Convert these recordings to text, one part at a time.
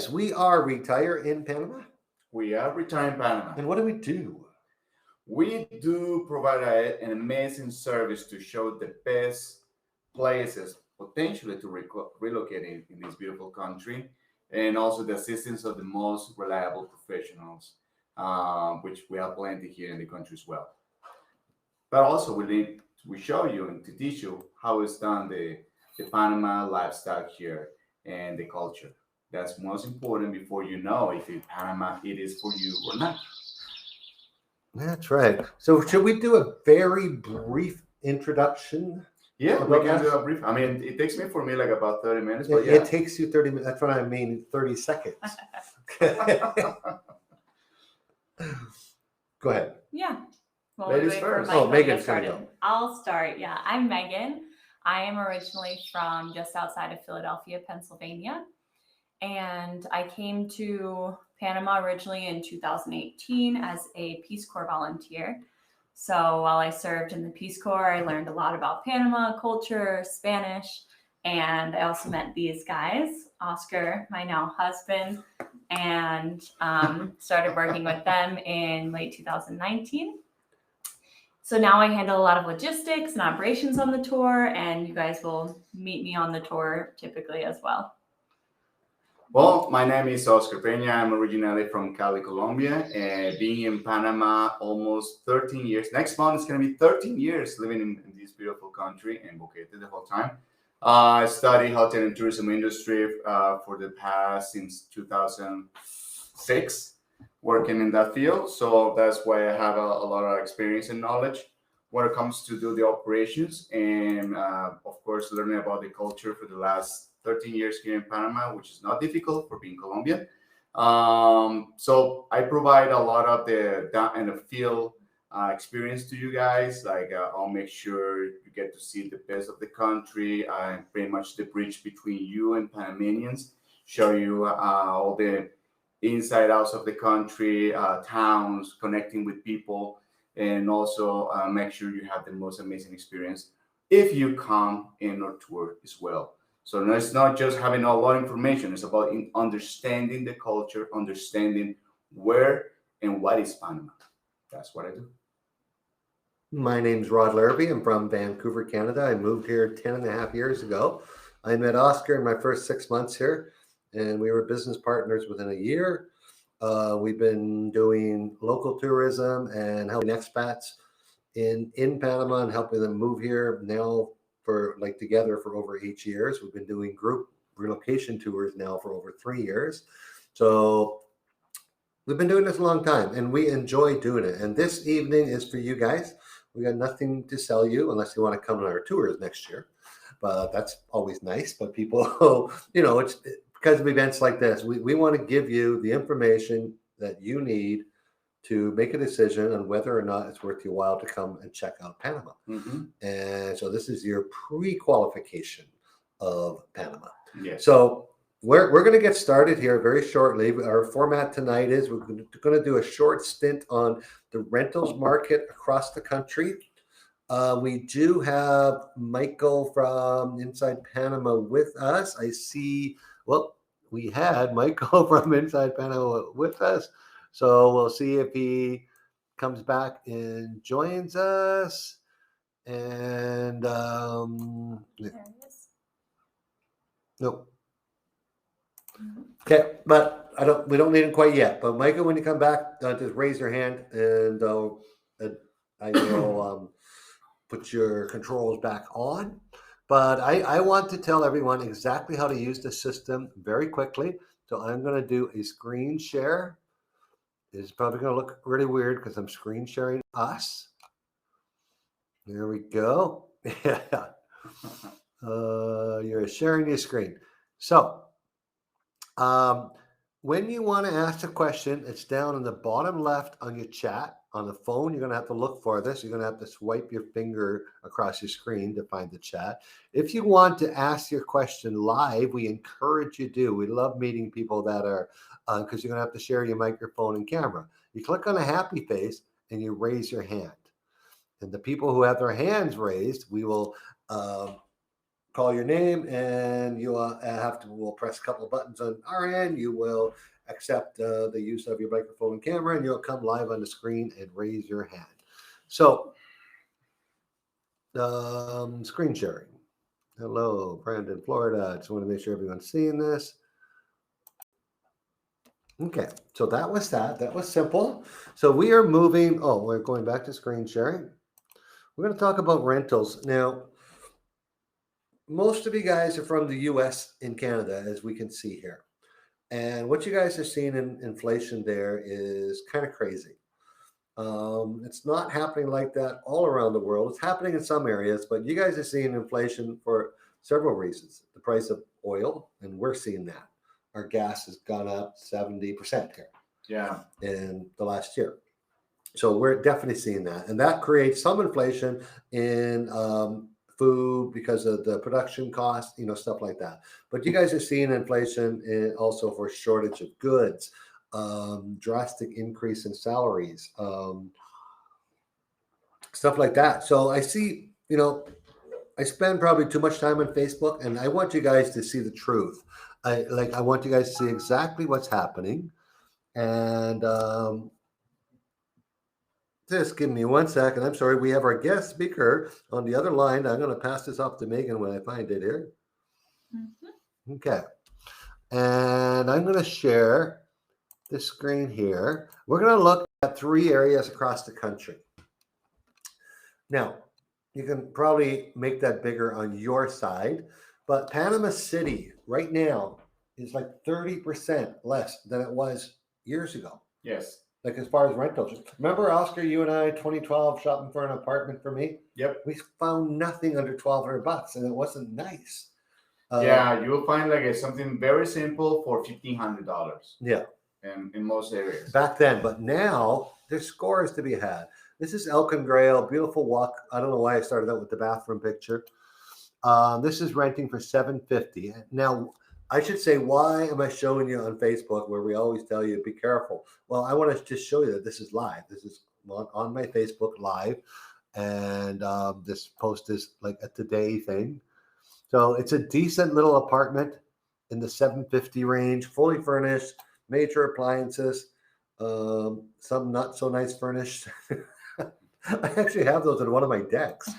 We are Retire in Panama. We are retiring Panama. And what do we do? We do provide an amazing service to show the best places potentially to relocate in this beautiful country, and also the assistance of the most reliable professionals, which we have plenty here in the country as well. But also we show you and to teach you how it's done the Panama lifestyle here and the culture. That's most important before you know if in Panama it is for you or not. That's right. So should we do a very brief introduction? Yeah, we about can do us? a brief. I mean, it takes me for me like about 30 minutes, It, but it yeah. takes you 30 minutes. That's what I mean, 30 seconds. Go ahead. Yeah. Well, Ladies wait for first. Michael Oh, to Megan's get gonna started. go. I'll start. Yeah, I'm Megan. I am originally from just outside of Philadelphia, Pennsylvania. And I came to Panama originally in 2018 as a Peace Corps volunteer. So while I served in the Peace Corps, I learned a lot about Panama culture, Spanish, and I also met these guys, Oscar, my now husband, and started working with them in late 2019. So now I handle a lot of logistics and operations on the tour, and you guys will meet me on the tour typically as well. Well, my name is Oscar Peña. I'm originally from Cali, Colombia, and being in Panama almost 13 years. Next month is going to be 13 years living in this beautiful country and located the whole time. I studied hotel and tourism industry for the past since 2006, working in that field. So that's why I have a lot of experience and knowledge when it comes to do the operations and, of course, learning about the culture for the last 13 years here in Panama, which is not difficult for being Colombian. So I provide a lot of the down and the field experience to you guys. Like I'll make sure you get to see the best of the country. I'm pretty much the bridge between you and Panamanians. Show you all the inside outs of the country, towns, connecting with people, and also make sure you have the most amazing experience if you come in our tour as well. So no, it's not just having a lot of information. It's about understanding the culture, understanding where and what is Panama. That's what I do. My name's Rod Larrabee. I'm from Vancouver, Canada. I moved here 10 and a half years ago. I met Oscar in my first 6 months here, and we were business partners within a year. We've been doing local tourism and helping expats in Panama and helping them move here now for like together for over 8 years. We've been doing group relocation tours now for over 3 years. So we've been doing this a long time and we enjoy doing it. And this evening is for you guys. We got nothing to sell you unless you want to come on our tours next year. But that's always nice. But people, it's because of events like this, we want to give you the information that you need to make a decision on whether or not it's worth your while to come and check out Panama. Mm-hmm. And so this is your pre-qualification of Panama. Yes. So we're going to get started here very shortly. Our format tonight is we're going to do a short stint on the rentals market across the country. We do have Michael from Inside Panama with us. I see, we had Michael from Inside Panama with us. So we'll see if he comes back and joins us. And There it is. nope. Okay, but we don't need him quite yet. But Michael, when you come back, just raise your hand and I will put your controls back on. But I want to tell everyone exactly how to use the system very quickly. So I'm going to do a screen share. It's probably going to look really weird because I'm screen sharing us. There we go. Yeah. You're sharing your screen. So when you want to ask a question, it's down in the bottom left on your chat. On the phone, you're going to have to look for this. You're going to have to swipe your finger across your screen to find the chat. If you want to ask your question live, we encourage you to. We love meeting people that are, because you're going to have to share your microphone and camera. You click on a happy face and you raise your hand. And the people who have their hands raised, we will call call your name, and we'll press a couple of buttons on our end. You will accept the use of your microphone and camera, and you'll come live on the screen and raise your hand. So, screen sharing. Hello, Brandon, Florida. Just want to make sure everyone's seeing this. Okay, so that was that. That was simple. So we are moving. Oh, we're going back to screen sharing. We're going to talk about rentals. Now, most of you guys are from the US and Canada, as we can see here. And what you guys are seeing in inflation there is kind of crazy. It's not happening like that all around the world. It's happening in some areas, but you guys are seeing inflation for several reasons. The price of oil, and we're seeing that. Our gas has gone up 70% here. Yeah. In the last year. So we're definitely seeing that. And that creates some inflation in food because of the production cost, stuff like that. But you guys are seeing inflation also for shortage of goods, drastic increase in salaries, stuff like that. So I see, I spend probably too much time on Facebook, and I want you guys to see the truth. I want you guys to see exactly what's happening. And just give me 1 second. I'm sorry. We have our guest speaker on the other line. I'm going to pass this off to Megan when I find it here. Mm-hmm. Okay. And I'm going to share this screen here. We're going to look at 3 areas across the country. Now, you can probably make that bigger on your side, but Panama City right now is like 30% less than it was years ago. Yes. Like as far as rentals. Remember, Oscar, you and I, 2012, shopping for an apartment for me? Yep. We found nothing under $1,200, and it wasn't nice. Yeah, you'll find like something very simple for $1,500. Yeah. In most areas. Back then, but now there's scores to be had. This is Elkin Grail, beautiful walk. I don't know why I started out with the bathroom picture. This is renting for $750. Now, I should say, why am I showing you on Facebook where we always tell you be careful? Well, I want to just show you that this is live. This is on my Facebook live, and this post is like a today thing. So it's a decent little apartment in the $750 range, fully furnished, major appliances, some not so nice furnished. I actually have those in one of my decks.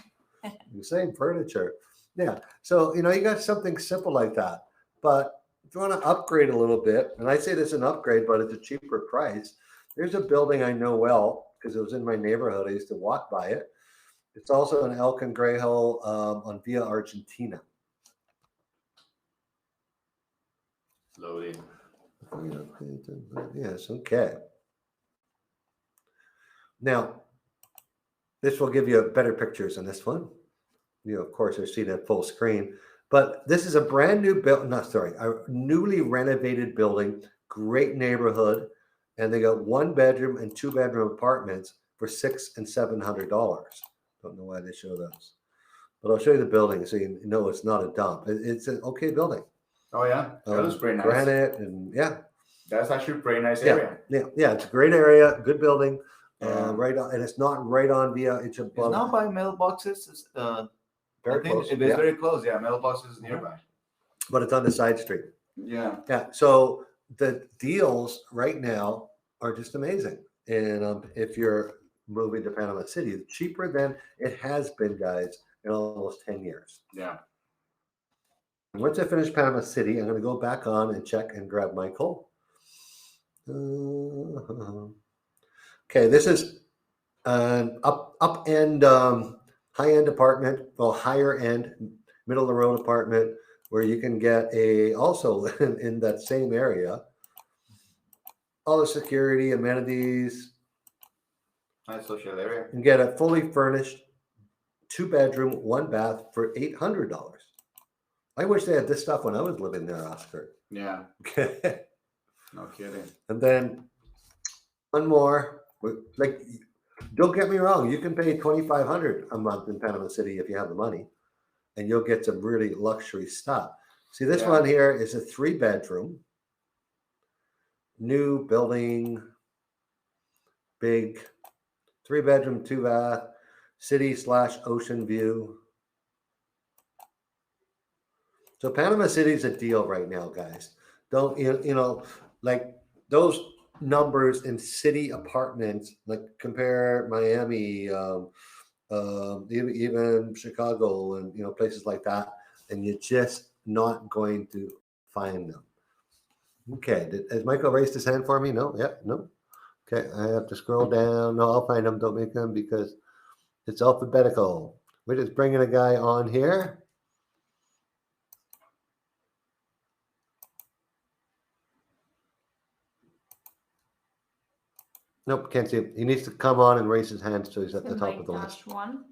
The same furniture. Yeah. So, you got something simple like that. But if you want to upgrade a little bit, and I say this is an upgrade, but it's a cheaper price. There's a building I know well because it was in my neighborhood. I used to walk by it. It's also an Elkin Greyhole on Via Argentina. Slowly. Yes, okay. Now, this will give you better pictures on this one. Of course, I've seen it full screen. But this is a brand new a newly renovated building, great neighborhood, and they got 1-bedroom and 2-bedroom apartments for $600 and $700. Don't know why they show those, but I'll show you the building so you know it's not a dump. It's an okay building. Oh yeah, that was pretty nice. Granite and yeah, that's actually a pretty nice area. Yeah, it's a great area, good building. Right on, and it's not right on Via. It's above. It's not by mailboxes. It's very close. It's very close. Yeah, mailboxes is nearby. But it's on the side street. Yeah. Yeah. So the deals right now are just amazing. And if you're moving to Panama City, cheaper than it has been, guys, in almost 10 years. Yeah. Once I finish Panama City, I'm going to go back on and check and grab Michael. Okay, this is an up-end, high-end apartment, well, higher-end, middle-of-the-road apartment where you can get also in that same area, all the security, amenities. Nice social area. And get a fully furnished 2-bedroom, 1-bath for $800. I wish they had this stuff when I was living there, Oscar. Yeah. Okay. No kidding. And then one more, like, don't get me wrong, you can pay $2,500 a month in Panama City if you have the money, and you'll get some really luxury stuff. See, this one here is a 3-bedroom, new building, big 3-bedroom, 2-bath, city/ocean view. So Panama City's a deal right now, guys. Don't like those numbers in city apartments, like compare Miami, even Chicago, and places like that, and you're just not going to find them. Okay, has Michael raised his hand for me? No, yeah, no. Okay, I have to scroll down. No, I'll find them. Don't make them because it's alphabetical. We're just bringing a guy on here. Nope, can't see him. He needs to come on and raise his hand so he's at the top of the list. One.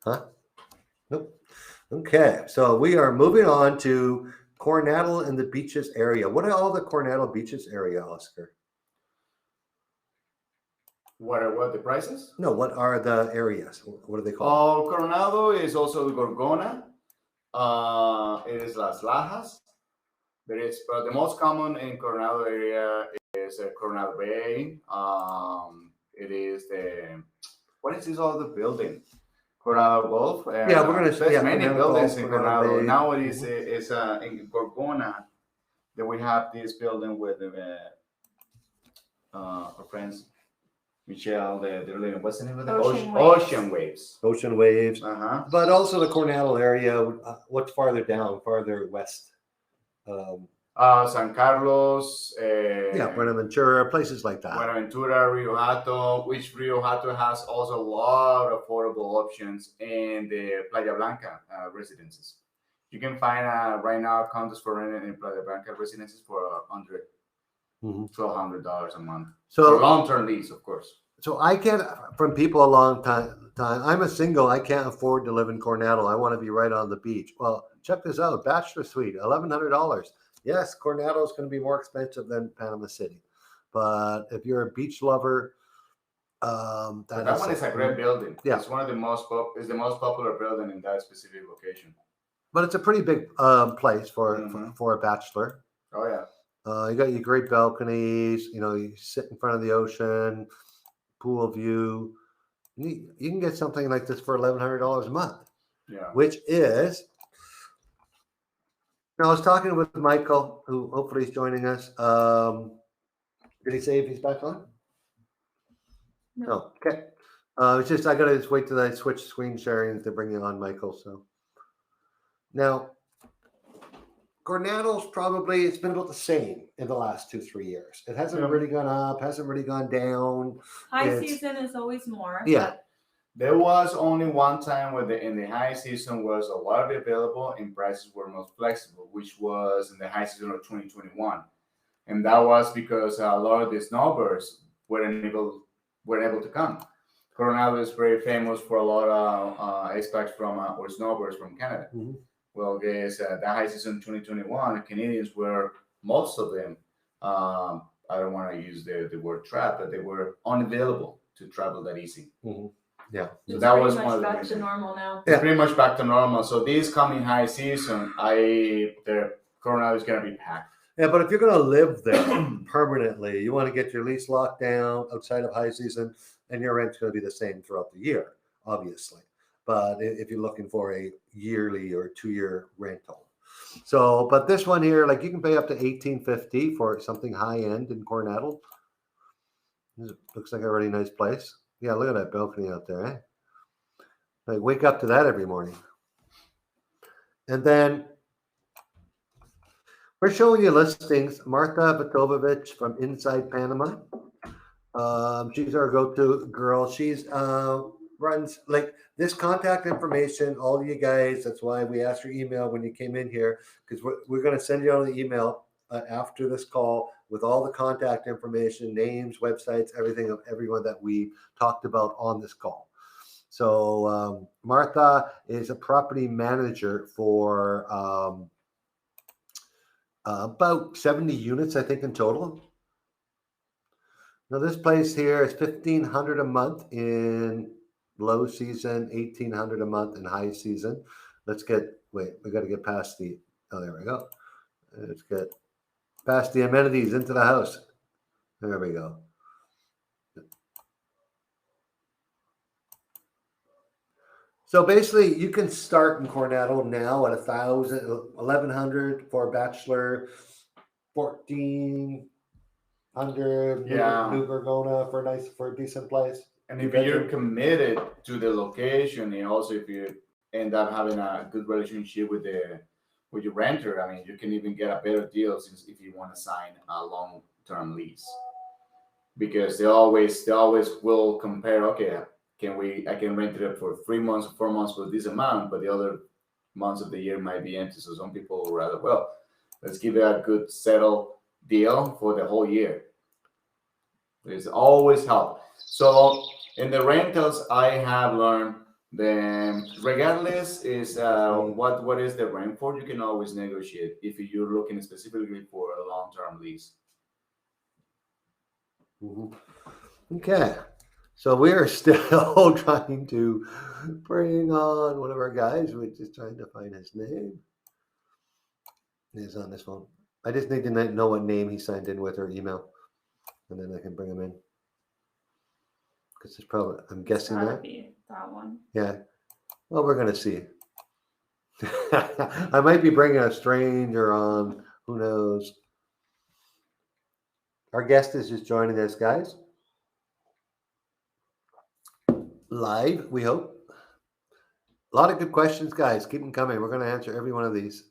Huh? Nope. Okay, so we are moving on to Coronado and the beaches area. What are all the Coronado beaches area, Oscar? What are the prices? No, what are the areas? What are they called? Oh, Coronado is also Gorgona. It is Las Lajas. But the most common in Coronado area is Coronado Bay. It is what is this other building? Coronado Golf. Yeah, we're gonna there's many Coronado buildings Golf, in Coronado Coronado. Bay. Nowadays, it's in Gorgona that we have this building with our friends Michelle. They're living. What's the name of the Ocean Waves. Ocean Waves. Uh-huh. But also the Coronado area. What's farther down, farther west? San Carlos. Buenaventura, places like that. Buenaventura, Rio Hato, which Rio Hato has also a lot of affordable options, and the Playa Blanca residences. You can find right now condos for rent in Playa Blanca residences for under $1,200 a month. So long-term lease, of course. So I get from people a long time. I'm a single. I can't afford to live in Coronado. I want to be right on the beach. Well, check this out. Bachelor suite, $1,100. Yes, Coronado is going to be more expensive than Panama City. But if you're a beach lover, that one is a great building. Yeah. It's one of the most the most popular building in that specific location. But it's a pretty big place for a bachelor. Oh, yeah. You got your great balconies. You sit in front of the ocean, pool view. You can get something like this for $1,100 a month. Yeah. Which is, I was talking with Michael, who hopefully is joining us. Did he say if he's back on? No. Okay. It's just I gotta just wait till I switch screen sharing to bring you on, Michael. So now, Coronado's probably it's been about the same in the last 2-3 years. It hasn't really gone up, hasn't really gone down. High season is always more. Yeah. There was only one time where in the high season was a lot available and prices were most flexible, which was in the high season of 2021. And that was because a lot of the snowbirds weren't able to come. Coronado is very famous for a lot of expats from or snowbirds from Canada. Mm-hmm. Well, guys, the high season 2021, Canadians were, most of them, I don't want to use the word trap, but they were unavailable to travel that easy. Mm-hmm. Yeah. So it's that pretty was much one of the back reasons. to normal now. It's pretty much back to normal. So this coming high season, the Coronado is going to be packed. Yeah, but if you're going to live there permanently, you want to get your lease locked down outside of high season, and your rent's going to be the same throughout the year, obviously. But if you're looking for a yearly or 2-year rental. So, but this one here, like you can pay up to $1,850 for something high end in Coronado. This looks like a really nice place. Yeah, look at that balcony out there, eh? Like wake up to that every morning. And then we're showing you listings. Martha Vitovovich from Inside Panama. She's our go-to girl. She's runs like this contact information, all you guys. That's why we asked your email when you came in here, because we're going to send you out an email after this call with all the contact information, names, websites, everything of everyone that we talked about on this call. So Martha is a property manager for about 70 units, I think, in total. Now this place here is $1,500 a month in low season, $1,800 a month in high season. We got to get past the, there we go. Let's get past the amenities into the house. There we go. So basically, you can start in Coronado now at 1,000, 1,100 for a bachelor, 1,400 Yeah. New Gorgona for a decent place. And if you're committed to the location, and also if you end up having a good relationship with your renter, I mean, you can even get a better deal since if you want to sign a long-term lease, because they always will compare. Okay, I can rent it for 3 months, 4 months for this amount, but the other months of the year might be empty. So some people would rather, well, let's give it a good settled deal for the whole year. There's always help. So in the rentals, I have learned that regardless is what is the rent for, you can always negotiate if you're looking specifically for a long-term lease. Okay, so we are still trying to bring on one of our guys. We're just trying to find his name. He's on this phone. I just need to know what name he signed in with or email, and then I can bring him in. Because it's probably, I'm guessing that. Be that one. Yeah. Well, we're gonna see. I might be bringing a stranger on. Who knows? Our guest is just joining us, guys. Live, we hope. A lot of good questions, guys. Keep them coming. We're going to answer every one of these.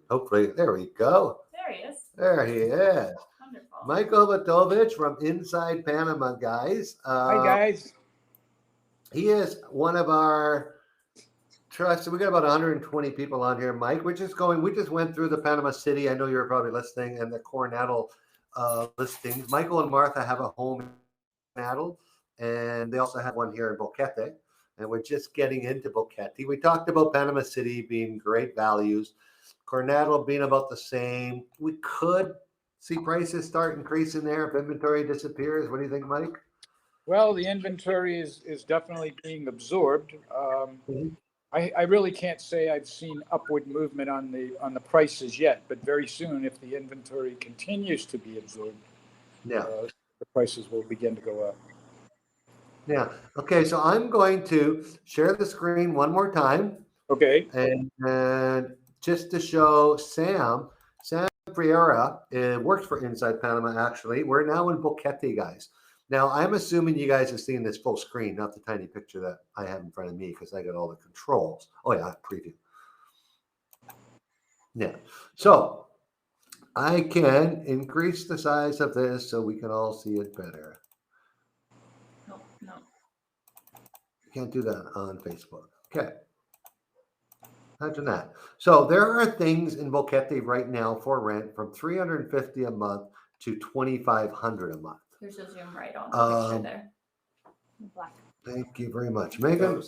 Hopefully, there we go. There he is. There he is. Wonderful. Michael Vatovich from Inside Panama, guys. Hi, guys. He is one of our trusted. We got about 120 people on here, Mike. We just went through the Panama City. I know you're probably listening, and the Coronado listings. Michael and Martha have a home in Coronado, and they also have one here in Boquete. And we're just getting into Boquete. We talked about Panama City being great values, Coronado being about the same. We could see prices start increasing there if inventory disappears. What do you think, Mike? Well, the inventory is definitely being absorbed. I really can't say I've seen upward movement on the prices yet, but very soon, if the inventory continues to be absorbed, the prices will begin to go up. Yeah. Okay. So I'm going to share the screen one more time. Okay. And just to show Sam Friera works for Inside Panama, actually. We're now in Boquete, guys. Now, I'm assuming you guys have seen this full screen, not the tiny picture that I have in front of me because I got all the controls. Oh, yeah, preview. Yeah. So I can increase the size of this so we can all see it better. No. Can't do that on Facebook. Okay. Imagine that. So there are things in Boquete right now for rent from $350 a month to $2,500 a month. There's a zoom right on the picture there. Black. Thank you very much, Megan.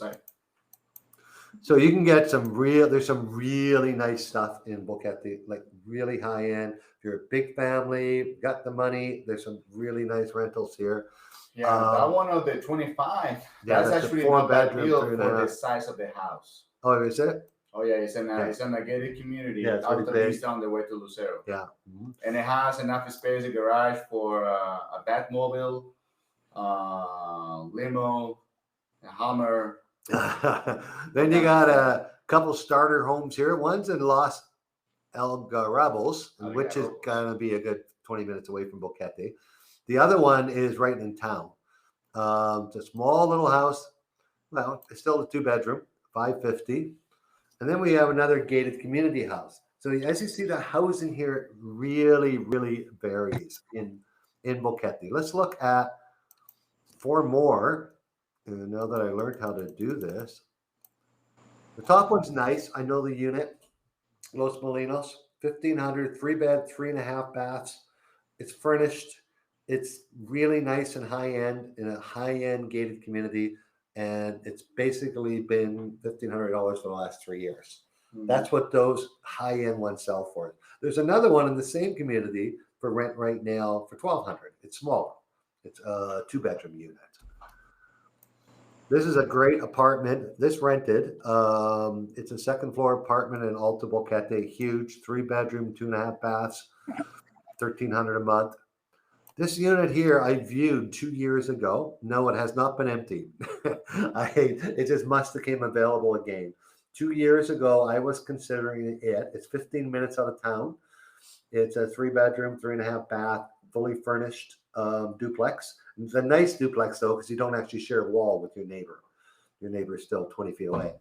So you can get there's some really nice stuff in Boquete, like really high end. If you're a big family, got the money, there's some really nice rentals here. Yeah, that one of the 25. Yeah, that's actually not that deal for the size of the house. Oh, is it? Oh yeah, it's in a gated community. Yeah, it's out really of East on the way to Lucero. Yeah. And it has enough space, a garage for a Batmobile, limo, a Hummer. Then you got a couple starter homes here. One's in Los Algarrobos, which is going to be a good 20 minutes away from Boquete. The other one is right in town. It's a small little house. Well, it's still a 2-bedroom, $550. And then we have another gated community house. So as you see, the housing here really, really varies in Boquete. Let's look at 4 more. And now that I learned how to do this, the top one's nice. I know the unit, Los Molinos, 1,500, 3-bed, 3.5 baths. It's furnished. It's really nice and high end in a high end gated community. And it's basically been $1,500 for the last 3 years. Mm-hmm. That's what those high end ones sell for. There's another one in the same community for rent right now for $1,200. It's smaller. It's a 2-bedroom unit. This is a great apartment. This rented. It's a 2nd floor apartment in Alta Boquete, huge, 3-bedroom, 2.5 baths, $1,300 a month. This unit here I viewed 2 years ago. No, it has not been empty. It just must have came available again. 2 years ago, I was considering it. It's 15 minutes out of town. It's a 3 bedroom, 3.5 bath, fully furnished duplex. It's a nice duplex though, because you don't actually share a wall with your neighbor. Your neighbor is still 20 feet away.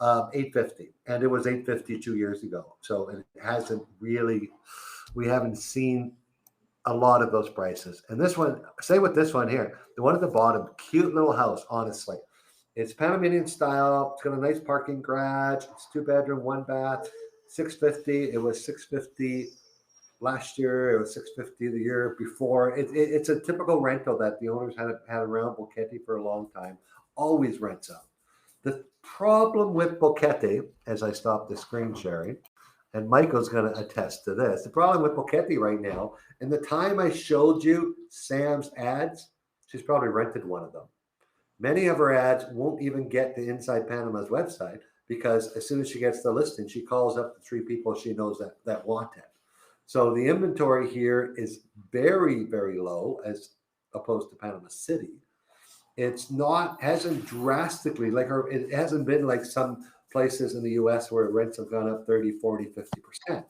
850, and it was 850 2 years ago. So it hasn't really. We haven't seen a lot of those prices. And this one, same with this one here. The one at the bottom, cute little house, honestly. It's Panamanian style. It's got a nice parking garage. It's 2 bedroom, 1 bath, 650. It was 650 last year. It was 650 the year before. It's a typical rental that the owners had around Boquete for a long time. Always rents out. The problem with Boquete, as I stop the screen sharing, and Michael's going to attest to this. The problem with Boquete right now, in the time I showed you Sam's ads, she's probably rented one of them. Many of her ads won't even get to Inside Panama's website because as soon as she gets the listing, she calls up the 3 people she knows that want it. So the inventory here is very, very low as opposed to Panama City. It's hasn't drastically, it hasn't been like some places in the US where rents have gone up 30, 40, 50%.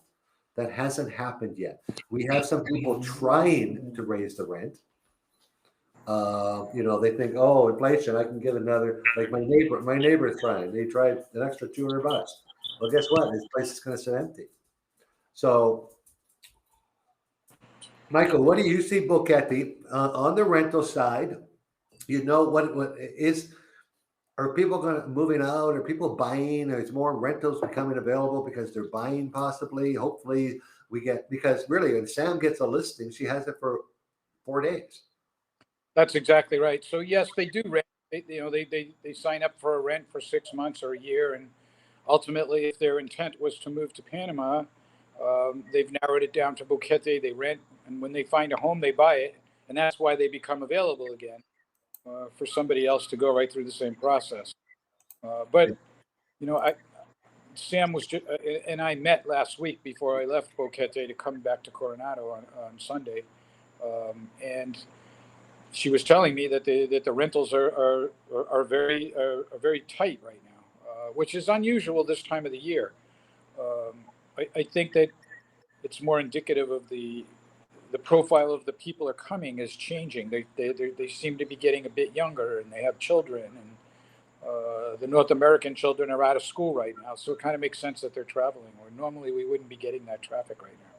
That hasn't happened yet. We have some people trying to raise the rent. They think, oh, inflation, I can get another, like my neighbor's trying. They tried an extra $200. Well, guess what? This place is going to sit empty. So, Michael, what do you see Boquete on the rental side? What is, are people moving out? Are people buying? There's more rentals becoming available because they're buying possibly. Hopefully because really when Sam gets a listing, she has it for 4 days. That's exactly right. So yes, they do rent. They sign up for a rent for 6 months or a year, and ultimately, if their intent was to move to Panama, they've narrowed it down to Boquete. They rent, and when they find a home, they buy it, and that's why they become available again for somebody else to go right through the same process. But Sam and I met last week before I left Boquete to come back to Coronado on Sunday, and she was telling me that the rentals are very tight right now, which is unusual this time of the year. I think that it's more indicative of the profile of the people are coming is changing. They seem to be getting a bit younger, and they have children, and the North American children are out of school right now, so it kind of makes sense that they're traveling. Or normally we wouldn't be getting that traffic right now.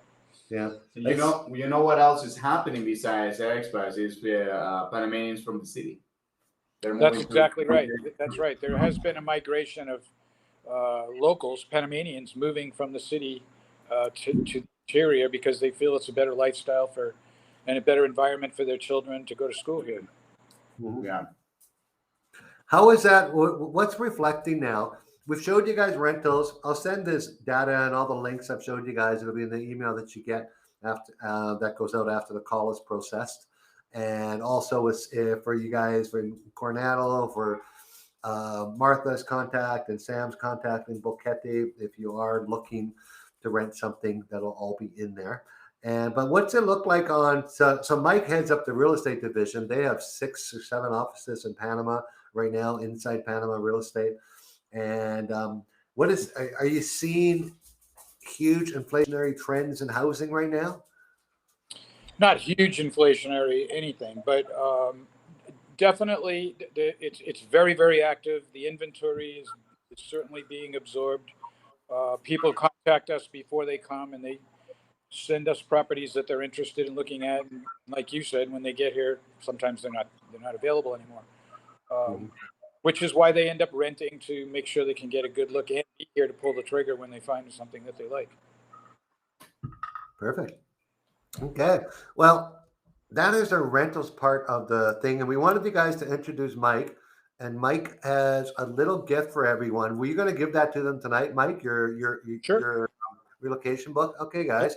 Yeah. You know what else is happening besides expats is Panamanians from the city. That's exactly right. That's right. There has been a migration of locals, Panamanians, moving from the city to the interior because they feel it's a better lifestyle and a better environment for their children to go to school here. Mm-hmm. Yeah. How is that? What's reflecting now? We've showed you guys rentals. I'll send this data and all the links I've showed you guys. It'll be in the email that you get after that goes out after the call is processed. And also for you guys for Coronado, for Martha's contact and Sam's contact in Boquete. If you are looking to rent something, that'll all be in there. But what's it look like so Mike heads up the real estate division. They have 6 or 7 offices in Panama right now, inside Panama real estate. And are you seeing huge inflationary trends in housing right now? Not huge inflationary anything, but definitely it's very, very active. The inventory is certainly being absorbed. People contact us before they come, and they send us properties that they're interested in looking at. And like you said, when they get here, sometimes they're not available anymore. Which is why they end up renting to make sure they can get a good look and be here to pull the trigger when they find something that they like. Perfect. Okay. Well, that is the rentals part of the thing. And we wanted you guys to introduce Mike. And Mike has a little gift for everyone. Were you going to give that to them tonight, Mike? Your relocation book? Okay, guys.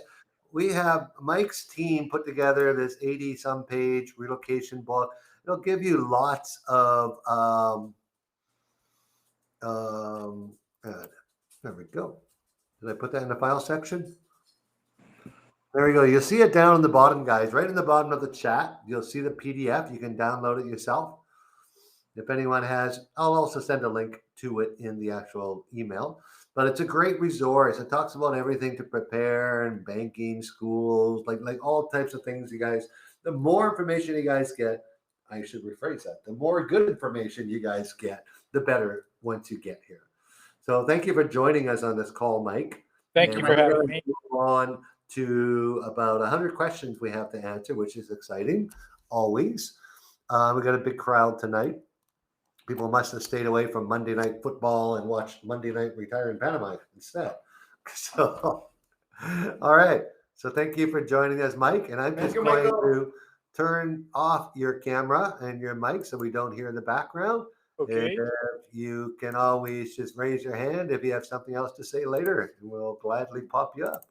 We have Mike's team put together this 80-some page relocation book. It'll give you lots of there we go. Did I put that in the file section? There we go. You'll see it down in the bottom, guys. Right in the bottom of the chat, you'll see the PDF. You can download it yourself. If anyone has, I'll also send a link to it in the actual email. But it's a great resource. It talks about everything to prepare and banking, schools, like all types of things. You guys, the more information you guys get, I should rephrase that. The more good information you guys get, the better once you get here. So thank you for joining us on this call, Mike. Thank you for having me. Move on to about 100 questions we have to answer, which is exciting, always. We got a big crowd tonight. People must have stayed away from Monday Night Football and watched Monday Night Retire in Panama instead. So, all right. So thank you for joining us, Mike. And I'm just going to turn off your camera and your mic so we don't hear the background. Okay. And you can always just raise your hand if you have something else to say later, and we'll gladly pop you up.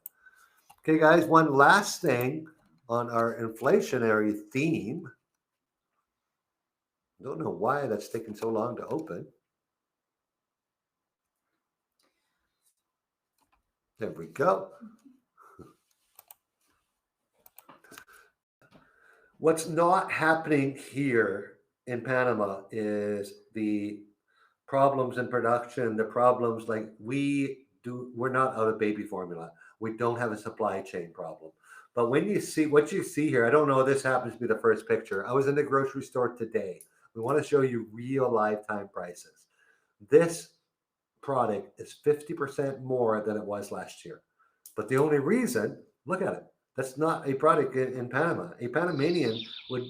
Okay, guys, one last thing on our inflationary theme. Don't know why that's taking so long to open. There we go. What's not happening here in Panama is the problems in production, the problems like we're not out of baby formula. We don't have a supply chain problem. But when you see what you see here, I don't know, this happens to be the first picture. I was in the grocery store today. We want to show you real lifetime prices. This product is 50% more than it was last year. But the only reason, look at it, that's not a product in Panama. A Panamanian would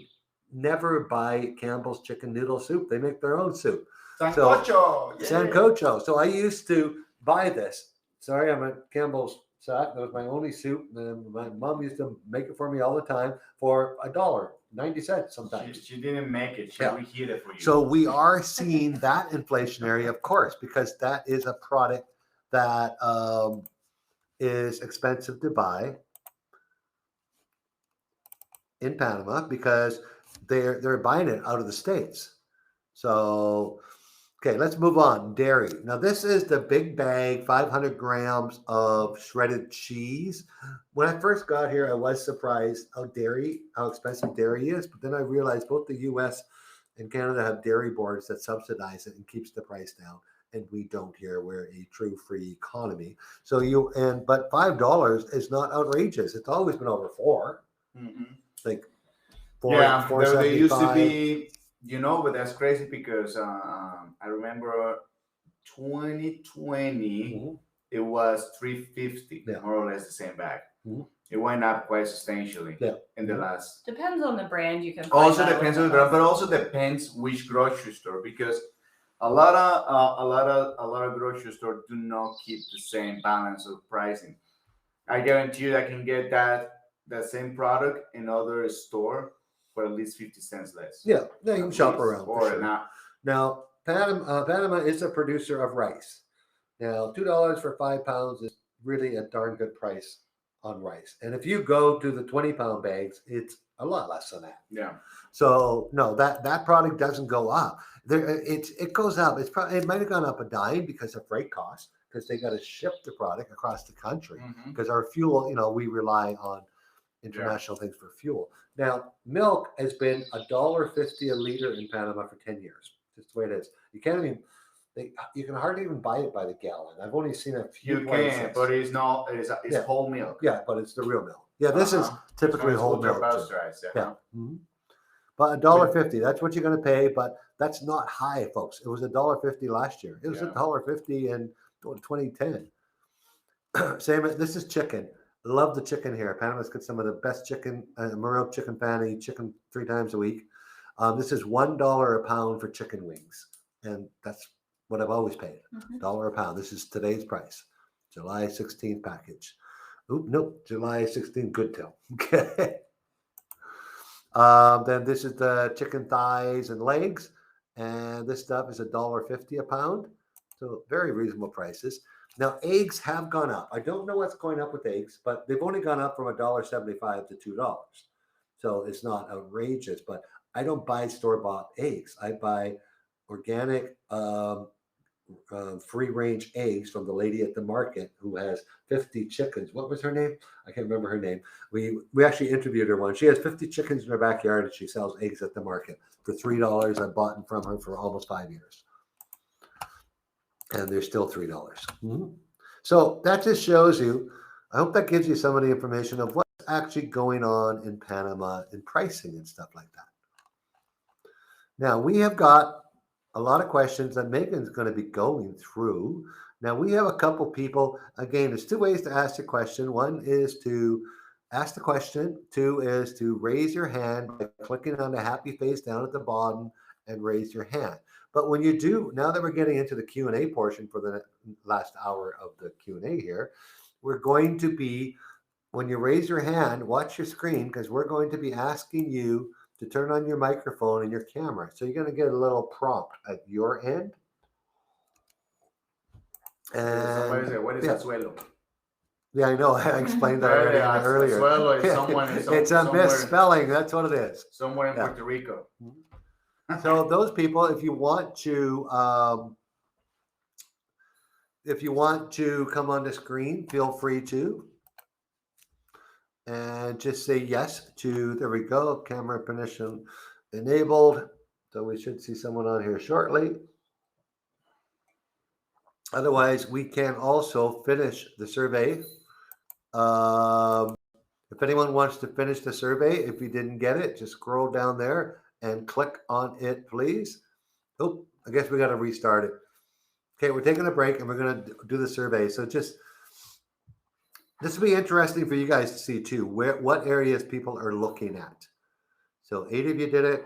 never buy Campbell's chicken noodle soup. They make their own soup. Sancocho. Sancocho. So I used to buy this. Sorry, I'm at Campbell's Sack. That was my only soup. And my mom used to make it for me all the time for $1.90 sometimes. She didn't make it. She reheated it for you. So we are seeing that inflationary, of course, because that is a product that is expensive to buy in Panama because they're buying it out of the States. So, okay, let's move on. Dairy. Now, this is the big bag, 500 grams of shredded cheese. When I first got here, I was surprised how expensive dairy is. But then I realized both the U.S. and Canada have dairy boards that subsidize it and keeps the price down. And we don't here. We're a true free economy. So but $5 is not outrageous. It's always been over $4. Mm-hmm. Like they used to be, but that's crazy because I remember 2020, it was $3.50, more or less the same bag. Mm-hmm. It went up quite substantially in the last. Depends on the brand you can find. Also depends on the brand, but also depends which grocery store, because a lot of grocery stores do not keep the same balance of pricing. I guarantee you I can get that same product in other store for at least 50 cents less. Yeah, you can shop around. Or sure. not. Now, Panama is a producer of rice. Now, $2 for 5 pounds is really a darn good price on rice. And if you go to the 20-pound bags, it's a lot less than that. Yeah. So no, that product doesn't go up. It goes up. It might have gone up a dime because of freight costs, because they got to ship the product across the country. Because our fuel, we rely on international things for fuel. Now, milk has been $1.50 a liter in Panama for 10 years. Just the way it is. You can't even. You can hardly even buy it by the gallon. I've only seen a few. You can, but it's not. It's whole milk. Yeah, but it's the real milk. Yeah, this is typically whole milk. Yeah. Mm-hmm. But $1.50. That's what you're going to pay. But that's not high, folks. It was $1.50 last year. It was $1.50 in 2010. Same. This is chicken. Love the chicken here. Panama's got some of the best chicken. Morel chicken pan. Eat chicken 3 times a week. This is $1 a pound for chicken wings, and that's what I've always paid. $1 a pound. This is today's price. July 16th package. Nope. July 16th good till. Okay. Then this is the chicken thighs and legs, and this stuff is $1.50 a pound. So very reasonable prices. Now, eggs have gone up. I don't know what's going up with eggs, but they've only gone up from $1.75 to $2. So it's not outrageous, but I don't buy store-bought eggs. I buy organic, free range eggs from the lady at the market who has 50 chickens. What was her name? I can't remember her name. We actually interviewed her once. She has 50 chickens in her backyard and she sells eggs at the market for $3. I bought them from her for almost 5 years. And they're still $3. Mm-hmm. So that just shows you, I hope that gives you some of the information of what's actually going on in Panama in pricing and stuff like that. Now, we have got a lot of questions that Megan's going to be going through. Now, we have a couple people. Again, there's two ways to ask the question. One is to ask the question. Two is to raise your hand by clicking on the happy face down at the bottom and raise your hand. But when you do, now that we're getting into the Q&A portion for the last hour of the Q&A here, we're going to be, when you raise your hand, watch your screen because we're going to be asking you to turn on your microphone and your camera. So you're going to get a little prompt at your end. Somebody said, what is a suelo? Yeah, I know. I explained that already earlier. Suelo is someone, it's a misspelling. That's what it is. Somewhere in Puerto Rico. So those people, if you want to come on the screen, feel free to. And just say yes to, there we go, camera permission enabled. So we should see someone on here shortly. Otherwise, we can also finish the survey. If anyone wants to finish the survey, if you didn't get it, just scroll down there and click on it, please. Oh, I guess we got to restart it. Okay, we're taking a break and we're going to do the survey. So just, this will be interesting for you guys to see too, what areas people are looking at. So 8 of you did it,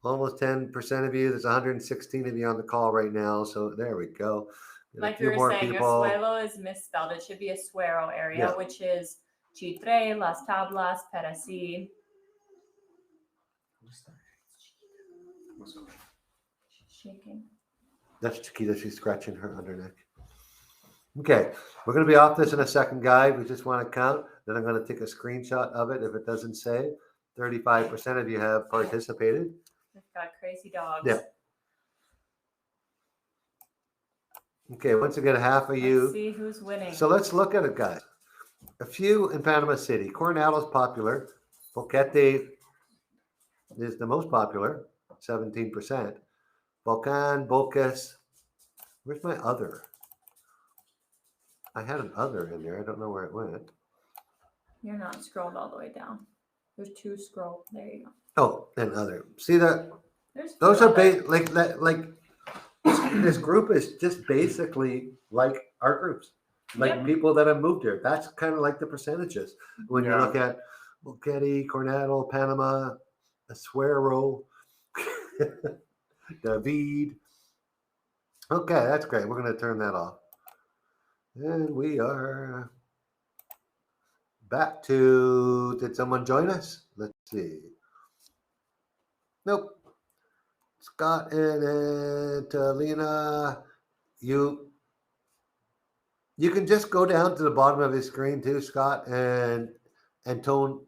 almost 10% of you. There's 116 of you on the call right now. So there we go. Like you were saying, a suelo is misspelled. It should be a suero area, which is Chitre, Las Tablas, Perasí. What's going on? She's shaking. That's Chiquita. She's scratching her underneck. Okay, we're going to be off this in a second, guys. We just want to count. Then I'm going to take a screenshot of it. If it doesn't say, 35% of you have participated. We've got crazy dogs. Yeah. Okay, once again, half of you. Let's see who's winning. So let's look at it, guys. A few in Panama City. Coronado is popular. Boquete is the most popular, 17%. Volcan, Bocas. Where's my other? I had an other in there. I don't know where it went. You're not scrolled all the way down. There's 2 scroll. There you go. Oh, and other. See that? There's Those are like this group is just basically like our groups, like people that have moved here. That's kind of like the percentages when you look at Boquete, Coronado, Panama, Azuero, David. Okay, that's great. We're going to turn that off. And we are back to, did someone join us? Let's see. Nope. Scott and Lena, you can just go down to the bottom of his screen too, Scott, and Tone.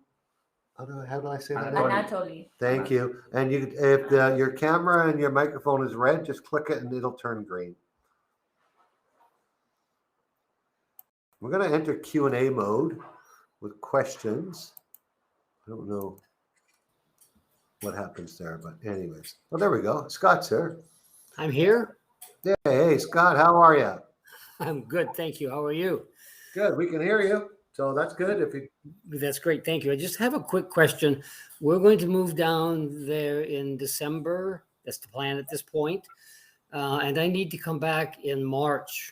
How do I say that? Anatoly. Thank you. And you, if your camera and your microphone is red, just click it and it'll turn green. We're going to enter Q&A mode with questions. I don't know what happens there, but anyways. Well, there we go. Scott's here. I'm here. Yeah, hey, Scott, how are you? I'm good, thank you. How are you? Good. We can hear you. So that's good. That's great. Thank you. I just have a quick question. We're going to move down there in December. That's the plan at this point. And I need to come back in March.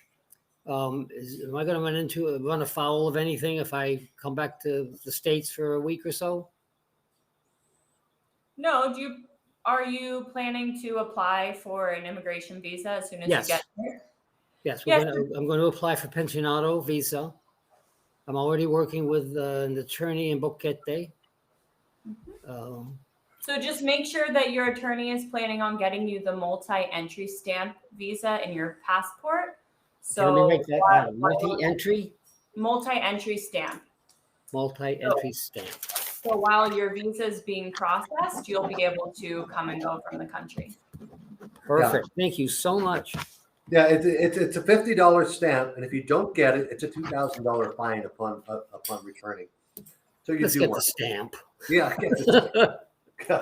Am I going to run afoul of anything if I come back to the States for a week or so? No, are you planning to apply for an immigration visa as soon as you get here? Yes, I'm going to apply for pensionado visa. I'm already working with an attorney in Boquete. So just make sure that your attorney is planning on getting you the multi-entry stamp visa in your passport. So let me make that down. Multi-entry? Multi-entry stamp. Multi-entry stamp. So while your visa is being processed, you'll be able to come and go from the country. Perfect. Yeah. Thank you so much. Yeah, it's a $50 stamp, and if you don't get it, it's a $2,000 fine upon returning. So you Let's do get work. the stamp. Yeah, get the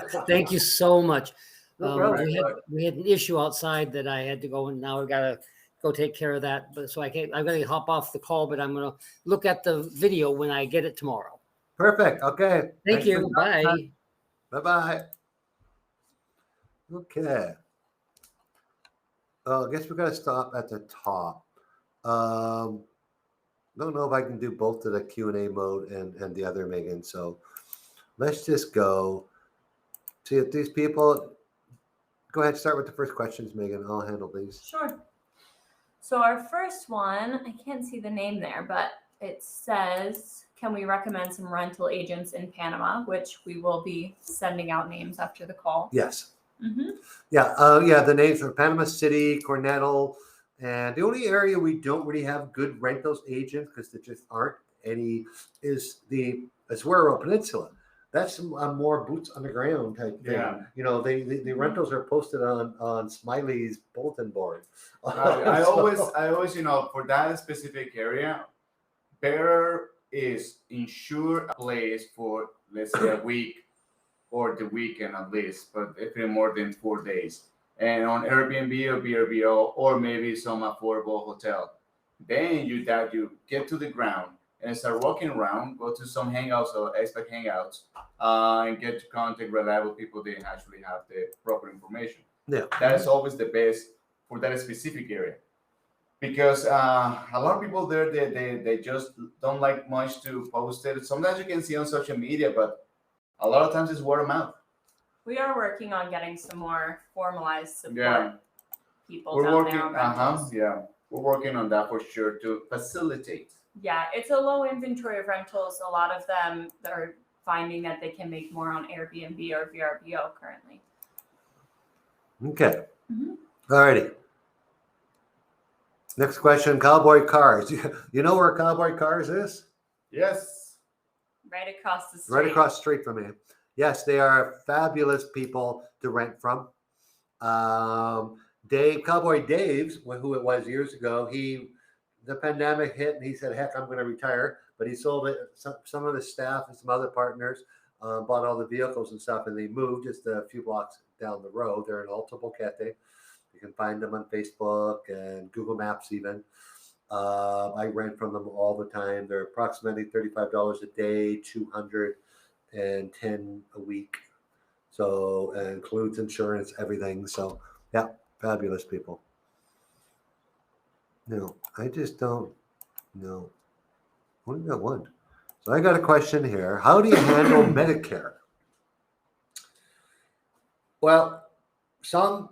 stamp. Thank you so much. No problem. We had an issue outside that I had to go, and now I gotta go take care of that. But so I'm gonna hop off the call, but I'm gonna look at the video when I get it tomorrow. Perfect. Okay. Thank you. Bye. Bye-bye. Okay. I guess we're gonna stop at the top. Don't know if I can do both of the Q&A mode and the other, Megan. So let's just go see if these people. Go ahead, start with the first questions, Megan. I'll handle these. Sure. So our first one, I can't see the name there, but it says, can we recommend some rental agents in Panama, which we will be sending out names after the call. Yes. Mm-hmm. Yeah. The names are Panama City, Coronado, and the only area we don't really have good rentals agents because there just aren't any is the Azuero Peninsula. That's a more boots on the ground type thing. Yeah. You know, the rentals are posted on Smiley's bulletin board. I always, for that specific area, better is insure a place for, let's say, a week or the weekend at least, but if it's more than 4 days. And on Airbnb or VRBO or maybe some affordable hotel. Then you get to the ground and start walking around, go to some hangouts or expat hangouts, and get to contact reliable people that actually have the proper information. Yeah. That is always the best for that specific area. Because a lot of people there, they just don't like much to post it. Sometimes you can see on social media, but a lot of times it's word of mouth. We are working on getting some more formalized support people We're down working, there on rentals. we're working on that for sure to facilitate. Yeah, it's a low inventory of rentals. A lot of them are finding that they can make more on Airbnb or VRBO currently. Okay. Mhm. All righty. Next question, Cowboy Cars. You know where Cowboy Cars is? Yes. Right across the street. Right across the street from me. Yes, they are fabulous people to rent from. Cowboy Dave's, who it was years ago, the pandemic hit and he said, heck, I'm going to retire. But he sold it. Some of his staff and some other partners bought all the vehicles and stuff, and they moved just a few blocks down the road. They're in Alta Boquete. You can find them on Facebook and Google Maps even. I rent from them all the time. They're approximately $35 a day, $210 a week. So it includes insurance, everything. So yeah, fabulous people. No, I just don't know. Only got one. So I got a question here. How do you handle Medicare? Well, some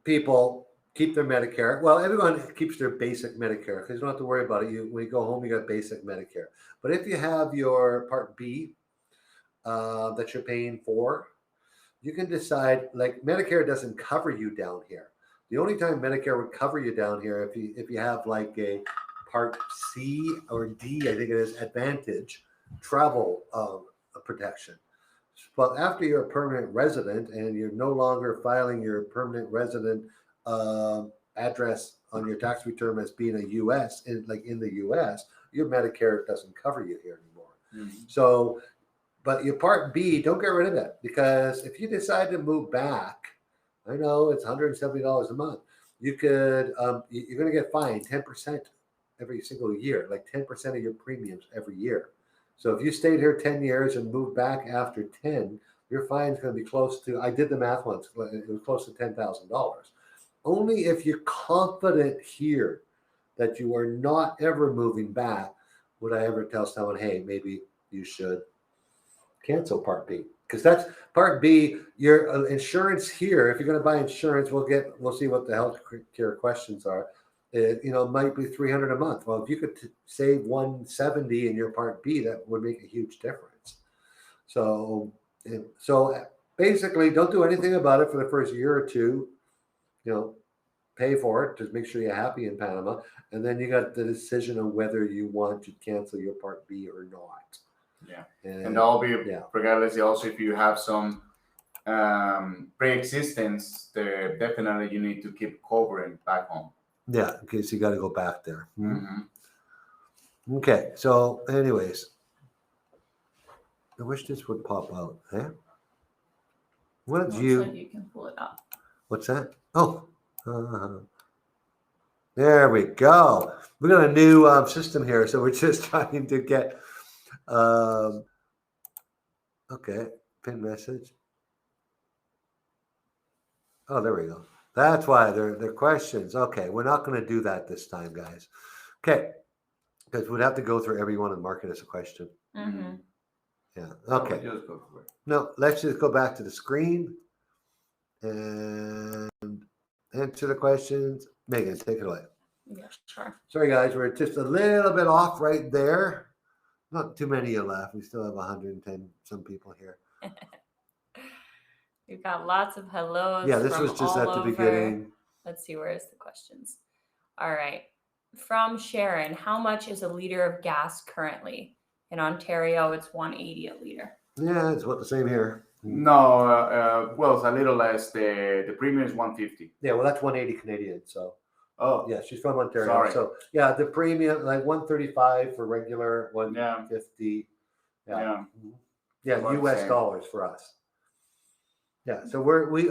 people keep their Medicare. Well, everyone keeps their basic Medicare because you don't have to worry about it. When you go home, you got basic Medicare. But if you have your Part B that you're paying for, you can decide, like Medicare doesn't cover you down here. The only time Medicare would cover you down here if you have like a Part C or D, I think it is, Advantage travel protection. But after you're a permanent resident and you're no longer filing your permanent resident address on your tax return as being a U.S. in the U.S., your Medicare doesn't cover you here anymore. Mm-hmm. So, but your Part B, don't get rid of it, because if you decide to move back, I know it's $170 a month. You could, you're going to get fined 10% every single year, like 10% of your premiums every year. So if you stayed here 10 years and moved back after 10, your fine is going to be close to, I did the math once, it was close to $10,000. Only if you're confident here that you are not ever moving back would I ever tell someone, hey, maybe you should cancel Part B. Because that's Part B, your insurance here, if you're going to buy insurance, we'll see what the health care questions are. It might be $300 a month. Well, if you could save $170 in your Part B, that would make a huge difference. So basically, don't do anything about it for the first year or two. Pay for it. Just make sure you're happy in Panama, and then you got the decision on whether you want to cancel your Part B or not. Yeah, and that'll be regardless. Also, if you have some pre-existence, definitely you need to keep covering back home. Yeah, in case you got to go back there. Mm-hmm. Okay, so anyways, I wish this would pop out. Eh? What Looks did you? like you can pull it up. What's that? Oh, there we go. We got a new system here, so we're just trying to get. Okay, pin message. Oh, there we go. That's why they're questions. Okay, we're not going to do that this time, guys. Okay, because we'd have to go through everyone and mark it as a question. Mm-hmm. Yeah. Okay. Just go for it. No, let's just go back to the screen and answer the questions. Megan, take it away. Yeah, sure. Sorry, guys, we're just a little bit off right there. Not too many are left. We still have 110 some people here. We've got lots of hellos. Yeah, this from was just all at the over. beginning. Let's see, where's the questions? All right. From Sharon, how much is a liter of gas currently? In Ontario, it's 180 a liter. Yeah, it's about the same here. No, well, it's a little less. The premium is 150. Yeah, well, that's 180 Canadian. So, Oh, yeah, she's from Ontario. Sorry. So, yeah, the premium, like 135 for regular, 150. yeah. Yeah, About the US same. dollars for us. Yeah, so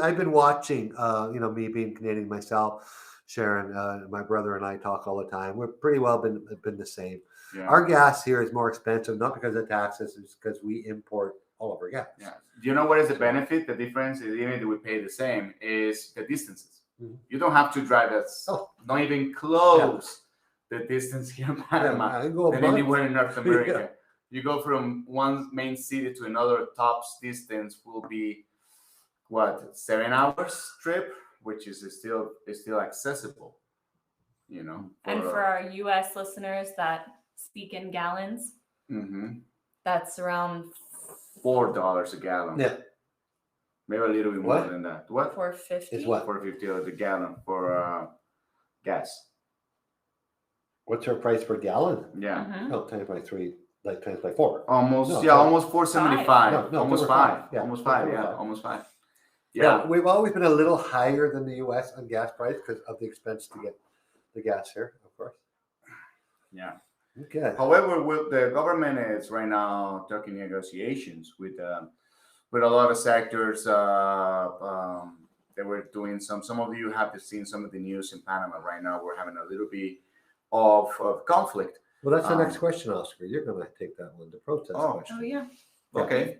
I've been watching, me being Canadian myself, Sharon, my brother and I talk all the time. We're pretty well been the same. Yeah. Our gas here is more expensive, not because of taxes, it's because we import all of our gas. Yeah. Do you know what is the benefit? The difference is even if we pay the same is the distances. Mhm. You don't have to drive that's not even close the distance here in Panama I go a than month. anywhere in North America. You go from one main city to another, tops distance will be what, 7 hours trip, which is still accessible, you know. And for our US listeners that speak in gallons, that's around $4 a gallon. Yeah. Maybe a little bit more What? than that. What? $4.50. Is what? $4.50 a gallon for gas. What's her price per gallon? Yeah. Mhm. Oh, times by 3, like times by 4. Almost, No, yeah, no. almost 475. No, almost over 5. five. Yeah, Almost 5. over Yeah, five. almost 5. Yeah, Yeah. we've always been a little higher than the US on gas price because of the expense to get the gas here, of course. Yeah. Okay. However, the government is right now talking negotiations with a lot of sectors. They were doing some of you have seen some of the news in Panama right now. We're having a little bit of conflict. Well, that's the next question, Oscar. You're going to take that one, the protest question. Oh, yeah. Okay.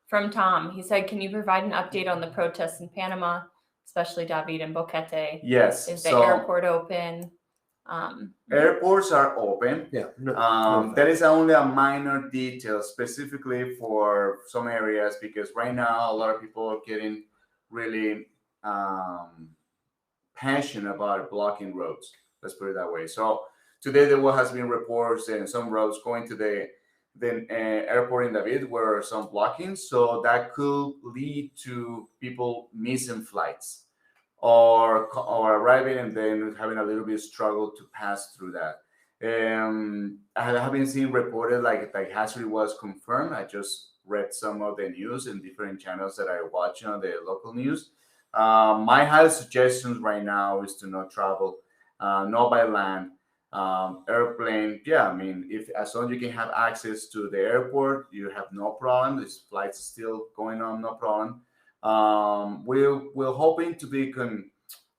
From Tom, he said, can you provide an update on the protests in Panama, especially David and Boquete? Yes. Is the airport open? Airports are open. Yeah. That is only a minor detail specifically for some areas because right now a lot of people are getting really passionate about blocking roads. Let's put it that way. So today there has been reports and some roads going to the airport in David were some blockings, so that could lead to people missing flights or arriving and then having a little bit of struggle to pass through that. I haven't seen reported like hazard was confirmed. I just read some of the news in different channels that I watch on the local news. My highest suggestions right now is to not travel, not by land. Airplane, yeah, I mean, if as long as you can have access to the airport, you have no problem. This flight's still going on, no problem. We're hoping to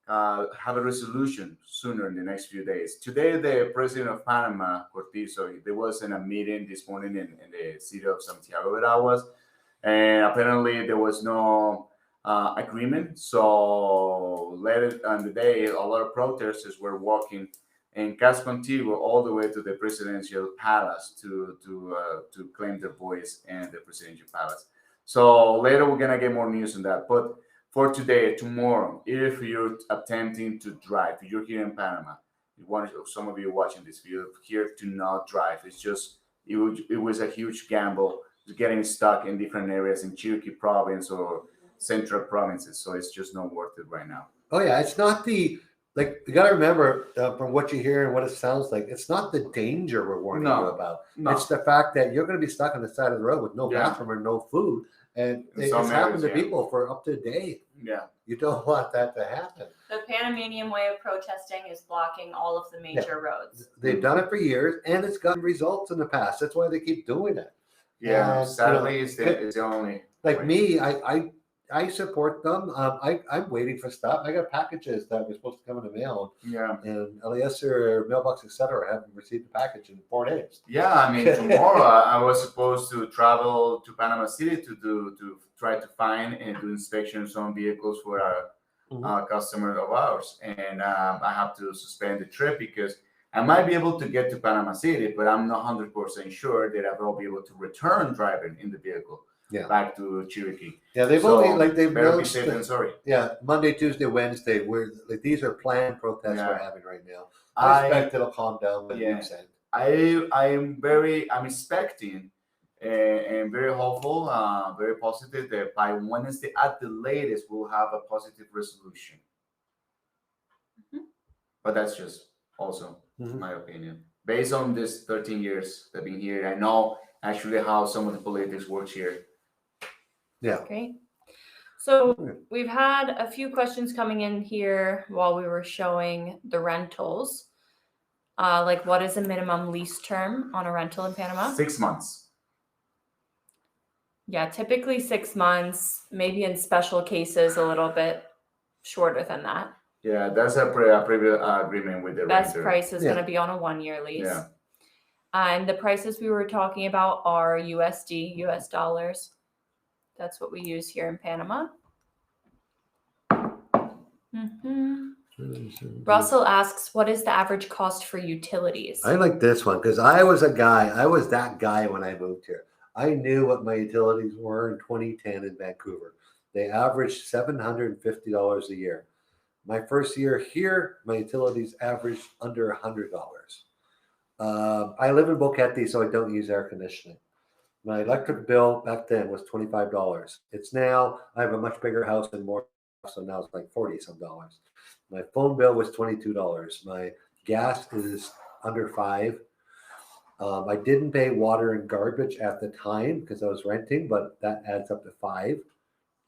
have a resolution sooner in the next few days. Today, the president of Panama, Cortizo, there was in a meeting this morning in the city of Santiago Veraguas, and apparently there was no agreement. So later on the day, a lot of protesters were walking in Casco Antiguo all the way to the presidential palace to claim their voice in the presidential palace. So later we're gonna get more news on that. But for today, tomorrow, if you're attempting to drive, if you're here in Panama, some of you watching this video here to not drive. It's just it was a huge gamble getting stuck in different areas in Chiriquí province or central provinces. So it's just not worth it right now. Oh yeah, it's not like you got to remember from what you hear and what it sounds like. It's not the danger we're warning you about. No. It's the fact that you're going to be stuck on the side of the road with no Yeah. bathroom or no food, And In it's some happened areas, to yeah. people for up to a day. Yeah. You don't want that to happen. The Panamanian way of protesting is blocking all of the major roads. They've done it for years, and it's gotten results in the past. That's why they keep doing it. Yeah. And, Sadly, it's the only. Like way. me, I support them. I'm waiting for stuff. I got packages that were supposed to come in the mail, Yeah. and LES or mailbox, etc., haven't received the package in 4 days. Yeah, I mean, tomorrow I was supposed to travel to Panama City to try to find and do inspections on vehicles for a customer of ours, and I have to suspend the trip because I might be able to get to Panama City, but I'm not 100% sure that I will be able to return driving in the vehicle back to Cherokee. Yeah, they've So, only they've better be announced safe than sorry. Yeah, Monday, Tuesday, Wednesday. We're like these are planned protests Yeah. we're having right now. I expect it'll calm down by Yeah. weekend. I'm expecting and very hopeful, very positive that by Wednesday at the latest we'll have a positive resolution. But that's just also my opinion. Based on this 13 years I've been here, I know actually how some of the politics works here. Yeah. Great. So we've had a few questions coming in here while we were showing the rentals. Like what is a minimum lease term on a rental in Panama? 6 months. Yeah, typically 6 months, maybe in special cases a little bit shorter than that. Yeah, that's a previous agreement with the Best renter. price is going to be on a 1-year lease. Yeah. And the prices we were talking about are USD, US dollars. That's what we use here in Panama. Russell asks, what is the average cost for utilities? I like this one because I was that guy when I moved here. I knew what my utilities were in 2010 in Vancouver. They averaged $750 a year. My first year here, my utilities averaged under $100. I live in Boquete, so I don't use air conditioning. My electric bill back then was $25. It's now, I have a much bigger house and more, so now it's like 40 some dollars. My phone bill was $22. My gas is under $5. I didn't pay water and garbage at the time because I was renting, but that adds up to $5.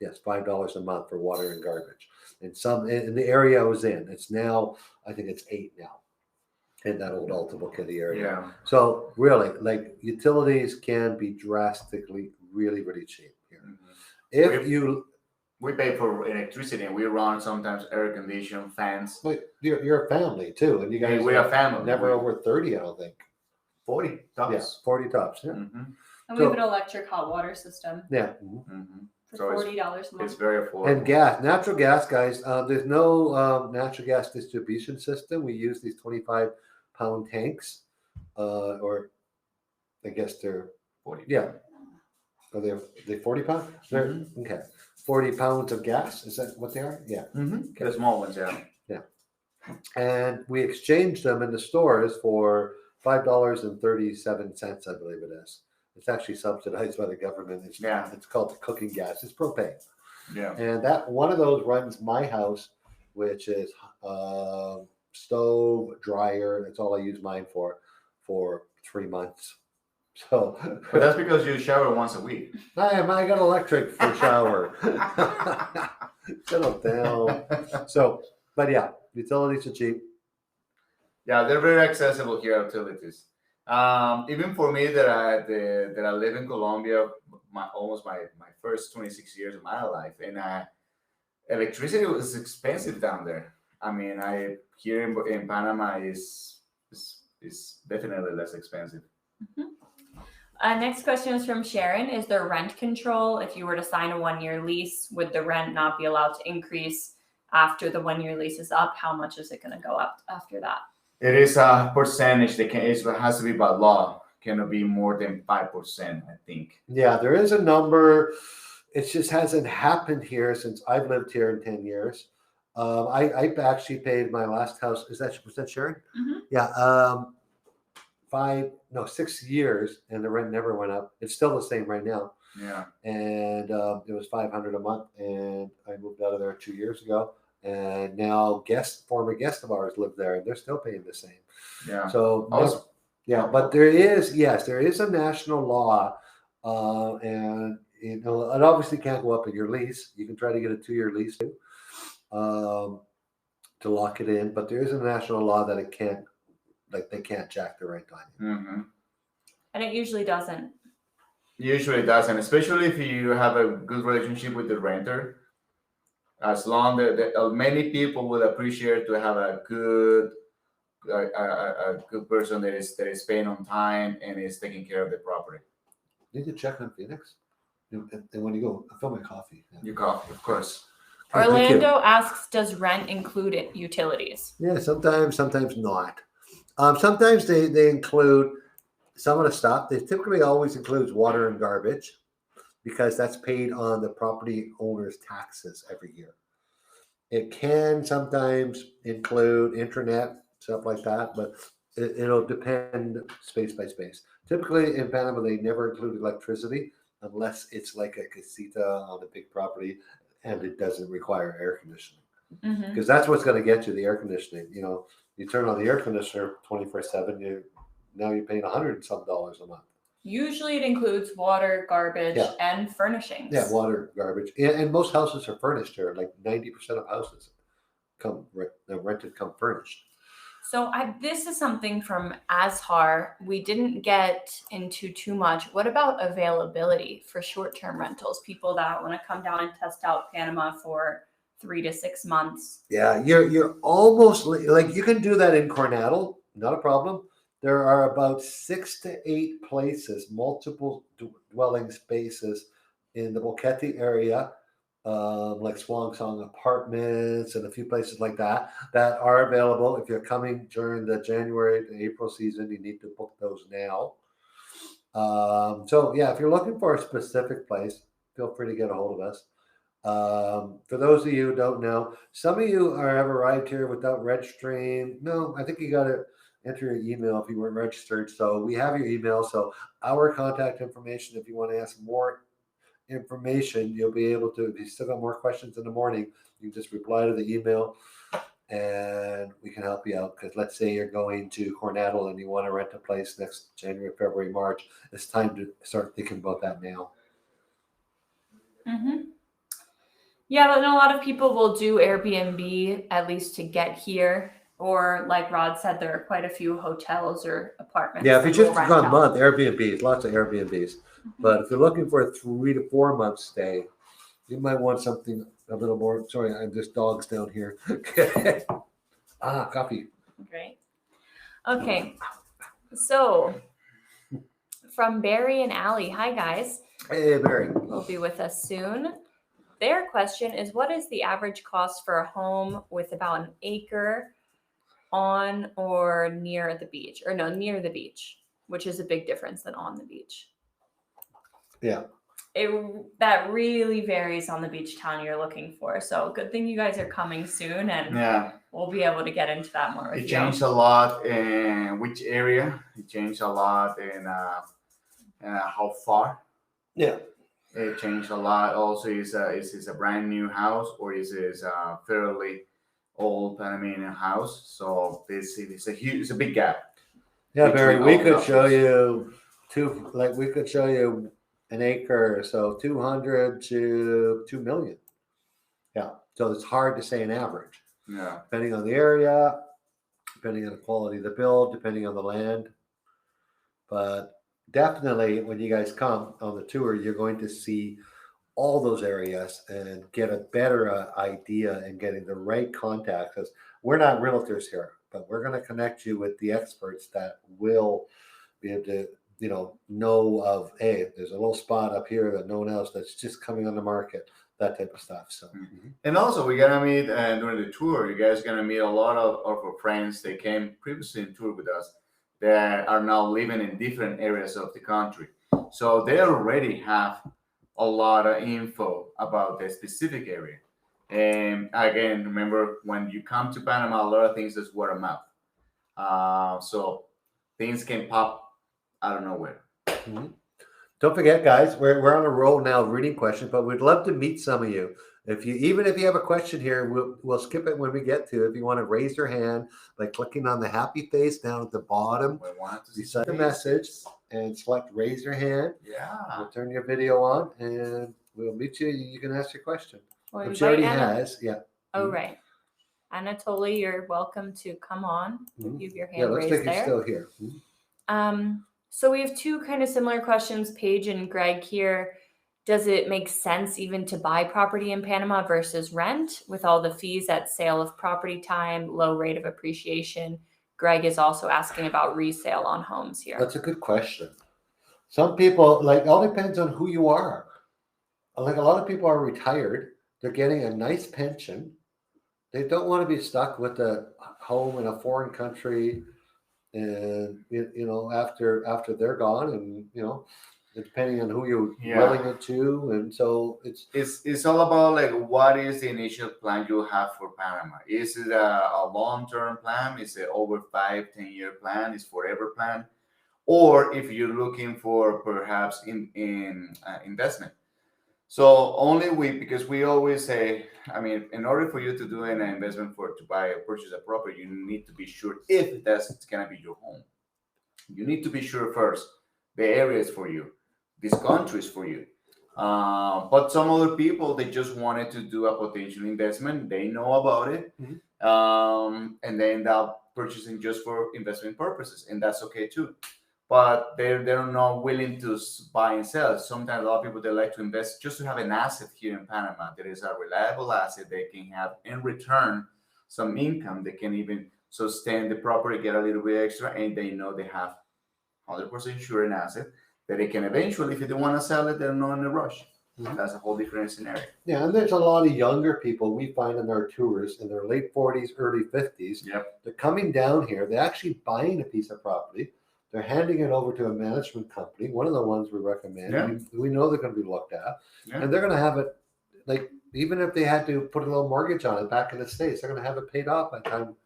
Yes, $5 a month for water and garbage. And some in the area I was in, it's now, I think it's $8 now in that old Alta Boquete area. Yeah. So really, like utilities can be drastically really cheap here. If we pay for electricity and we run sometimes air conditioned fans. But you're a family too, and you guys we're a family. Never over 30, I don't think. 40 tops. Yeah, 40 tops. Yeah. And we have an electric hot water system. Yeah. For $40 a month. It's very affordable. And gas, natural gas, guys. There's no natural gas distribution system. We use these 25-pound tanks, or I guess they're 40. Yeah. Are they 40 pounds? They're okay. 40 pounds of gas. Is that what they are? Yeah. Okay. The small ones, yeah. Yeah. And we exchange them in the stores for $5.37, I believe it is. It's actually subsidized by the government. It's called the cooking gas. It's propane. Yeah. And that one of those runs my house, which is stove, dryer. That's all I use mine for 3 months. So, but that's because you shower once a week. I got electric for shower. Settle down. So, but yeah, utilities are cheap. Yeah, they're very accessible here. Utilities. Even for me that I live in Colombia, almost my first 26 years of my life, and electricity was expensive down there. I mean, here in Panama is definitely less expensive. Next question is from Sharon. Is there rent control? If you were to sign a 1-year lease, would the rent not be allowed to increase after the 1-year lease is up? How much is it going to go up after that? It is a percentage. It has to be by law. Cannot be more than 5%, I think. Yeah, there is a number. It just hasn't happened here since I've lived here in 10 years. I actually paid my last house. Was that Sharon? Yeah. 6 years, and the rent never went up. It's still the same right now. Yeah. And it was $500 a month, and I moved out of there 2 years ago. And now former guests of ours live there, and they're still paying the same. Yeah. So but there is a national law, and you know, it obviously can't go up in your lease. You can try to get a 2-year lease too, to lock it in. But there is a national law that it can't, like they can't jack the rent on you. Mm-hmm. And it usually doesn't. Usually it doesn't, especially if you have a good relationship with the renter. As long that many people would appreciate to have a good person that is paying on time and is taking care of the property. Need to check on Phoenix. And when you go, I fill my coffee. Yeah. Your coffee, of course. Okay, thank you. Orlando asks, does rent include utilities? Yeah, sometimes not. Sometimes they include some of the stuff. They typically always includes water and garbage because that's paid on the property owner's taxes every year. It can sometimes include internet, stuff like that, but it'll depend space by space. Typically in Panama, they never include electricity unless it's like a casita on a big property and it doesn't require air conditioning. Mm-hmm. Because that's what's going to get you, the air conditioning. You know, you turn on the air conditioner 24/7, now you're paying $100 and some a month. Usually it includes water, garbage, Yeah. and furnishings. Yeah, water, garbage, and most houses are furnished here. Like 90% of houses come rented, come furnished. So this is something from Azhar. We didn't get into too much. What about availability for short-term rentals? People that want to come down and test out Panama for 3 to 6 months. Yeah, you're almost like you can do that in Coronado, not a problem. There are about 6 to 8 places, multiple dwelling spaces in the Boquete area, like Swan Song Apartments and a few places like that are available. If you're coming during the January to April season, you need to book those now. So yeah, if you're looking for a specific place, feel free to get a hold of us. For those of you who don't know, some of you have arrived here without registering. No, I think you got to enter your email if you weren't registered. So we have your email. So our contact information, if you want to ask more information, you'll be able to. If you still got more questions in the morning, you can just reply to the email and we can help you out. Because let's say you're going to Coronado and you want to rent a place next January, February, March. It's time to start thinking about that now. Mm-hmm. Yeah, but a lot of people will do Airbnb at least to get here. Or like Rod said, there are quite a few hotels or apartments. Yeah, if you that will just rent gone a out. month, Airbnbs, lots of Airbnbs. Mm-hmm. But if you're looking for a 3 to 4 month stay, you might want something a little more. Sorry, I'm just dogs down here. Coffee. Great. Okay. So from Barry and Allie, hi guys. Hey, Barry. Will be with us soon. Their question is, what is the average cost for a home with about an acre on or near the beach? Or no, near the beach, which is a big difference than on the beach. Yeah. That really varies on the beach town you're looking for. So good thing you guys are coming soon and Yeah, we'll be able to get into that more with it you. changed a lot in which area. It changed a lot in how far. Yeah. It changed a lot. Also, is this a brand new house or is it a fairly old Panamanian house? So it's a big gap. Yeah, Barry, we Between all could show options. you we could show you an acre, so 200 to 2 million. Yeah. So it's hard to say an average. Yeah. Depending on the area, depending on the quality of the build, depending on the land. But definitely when you guys come on the tour, you're going to see all those areas and get a better idea and getting the right contact. Because we're not realtors here, but we're going to connect you with the experts that will be able to, know of, hey, there's a little spot up here that no one else that's just coming on the market, that type of stuff. So, And also we're gonna meet during the tour. You guys are gonna meet a lot of our friends that came previously in tour with us that are now living in different areas of the country. So they already have a lot of info about the specific area. And again, remember when you come to Panama, a lot of things is word of mouth. So things can pop out of nowhere. Don't forget, guys, we're on a roll now of reading questions, but we'd love to meet some of you. Even if you have a question here, we'll skip it when we get to it. If you want to raise your hand by clicking on the happy face down at the bottom We want to see beside the faces. message and select raise your hand. Yeah. We'll turn your video on and we'll meet you. You can ask your question. We'll Which she already invite Anna- has. Yeah. Oh, Mhm. right. Anatoly, you're welcome to come on. Mhm. You have your hand Yeah, looks raised like you're there. still here. Mhm. So we have two kind of similar questions, Paige and Greg here. Does it make sense even to buy property in Panama versus rent with all the fees at sale of property time, low rate of appreciation? Greg is also asking about resale on homes here. That's a good question. Some people, like, all depends on who you are. Like, a lot of people are retired. They're getting a nice pension. They don't want to be stuck with a home in a foreign country, and after they're gone, and depending on who you're willing it to, and so it's all about like what is the initial plan you have for Panama? Is it a long-term plan? Is it over 5-10 year plan? Is forever plan? Or if you're looking for perhaps in investment. So because we always say, I mean, in order for you to do an investment to buy or purchase a property, you need to be sure if that's gonna be your home. You need to be sure first the area is for you, this country is for you. But some other people, they just wanted to do a potential investment. They know about it, and they end up purchasing just for investment purposes, and that's okay too. But they're not willing to buy and sell. Sometimes a lot of people, they like to invest just to have an asset here in Panama. There is a reliable asset they can have in return some income. They can even sustain the property, get a little bit extra, and they know they have 100% sure an asset that they can eventually, if they want to sell it, they're not in a rush. That's a whole different scenario. Yeah, and there's a lot of younger people we find in our tours in their late 40s, early 50s. Yep. They're coming down here. They're actually buying a piece of property. They're handing it over to a management company, one of the ones we recommend. Yeah. We know they're going to be looked at. Yeah. And they're going to have it, like, even if they had to put a little mortgage on it back in the States, they're going to have it paid off by the time,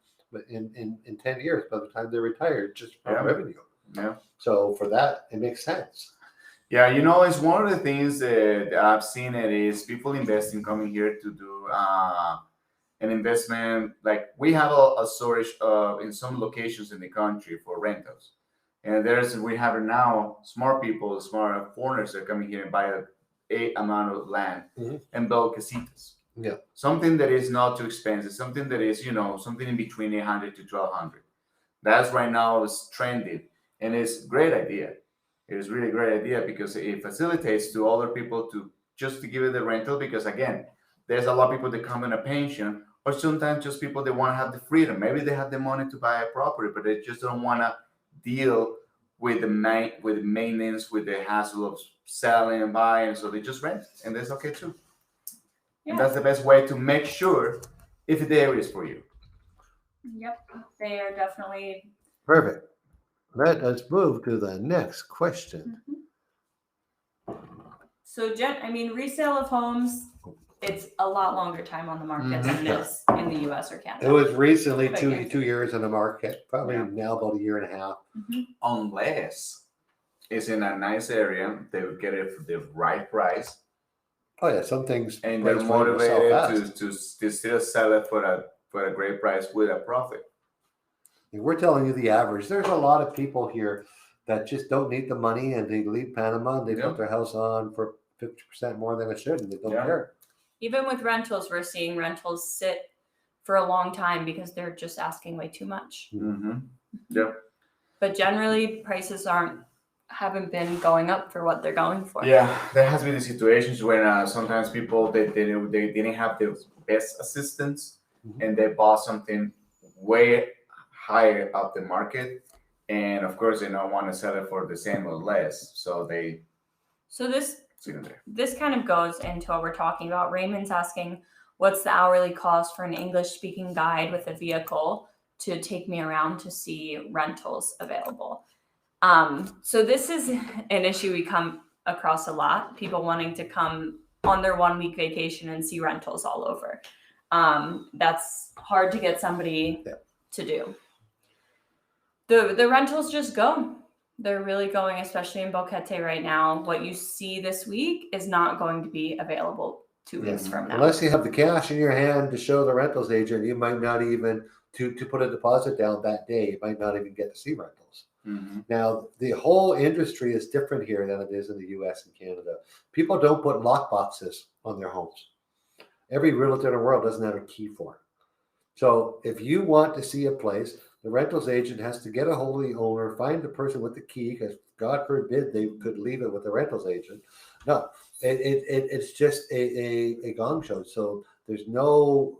in 10 years, by the time they're retired, just from revenue. Yeah. So for that, it makes sense. Yeah, it's one of the things that I've seen it is people investing coming here to do an investment. Like we have a storage in some locations in the country for rentals. And we have now smart people, smart foreigners that are coming here and buy a amount of land and build casitas. Yeah. Something that is not too expensive, something that is, something in between 800 to 1200. That's right now is trending. And it's a great idea. It is really a great idea because it facilitates to other people to give it the rental. Because again, there's a lot of people that come in a pension, or sometimes just people that want to have the freedom. Maybe they have the money to buy a property, but they just don't want to deal with the maintenance, with the hassle of selling and buying. So they just rent, and that's okay too. Yeah. And that's the best way to make sure if the area is for you. Yep, they are definitely perfect. Let us move to the next question. So, resale of homes, it's a lot longer time on the market than it is in the U.S. or Canada. It was recently two years in the market, probably now about a year and a half. Unless it's in a nice area, they would get it for the right price. Oh yeah, some things. And they're motivated to still sell it for a great price with a profit. We're telling you the average. There's a lot of people here that just don't need the money, and they leave Panama and they put their house on for 50% more than it should, and they don't care. Even with rentals, we're seeing rentals sit for a long time because they're just asking way too much. Yep. But generally, prices haven't been going up for what they're going for. Yeah, there has been the situations when sometimes people they didn't have the best assistance, and they bought something way higher up the market, and of course they don't want to sell it for the same or less, so this kind of goes into what we're talking about. Raymond's asking, what's the hourly cost for an English speaking guide with a vehicle to take me around to see rentals available? So this is an issue we come across a lot, people wanting to come on their 1 week vacation and see rentals all over. That's hard to get somebody to do. The rentals just go. They're really going, especially in Boquete right now. What you see this week is not going to be available 2 weeks from now. Unless you have the cash in your hand to show the rentals agent, you might not even to put a deposit down that day. You might not even get to see rentals. Mm-hmm. Now, the whole industry is different here than it is in the U.S. and Canada. People don't put lock boxes on their homes. Every realtor in the world doesn't have a key for it. So if you want to see a place, the rentals agent has to get a hold of the owner, find the person with the key, because God forbid they could leave it with the rentals agent. No, it's just a gong show. So there's no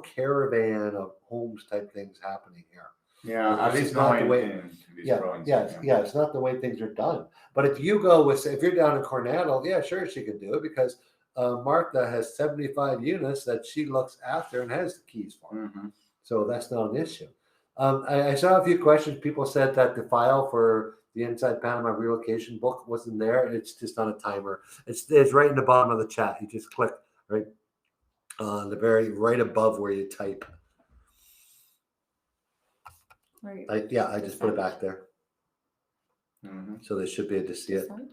caravan of homes type things happening here. Yeah, at It's least not not the in, way- in these Yeah, drawings. it's not the way things are done. But if you go with, if you're down in Coronado, yeah, sure, she can do it because Martha has 75 units that she looks after and has the keys for. Mm-hmm. So that's not an issue. I saw a few questions. People said that the file for the Inside Panama Relocation Book wasn't there. It's just on a timer. It's right in the bottom of the chat. You just click right on the very right above where you type. Right. I just put it back there. Mm-hmm. So they should be able to see it. Send?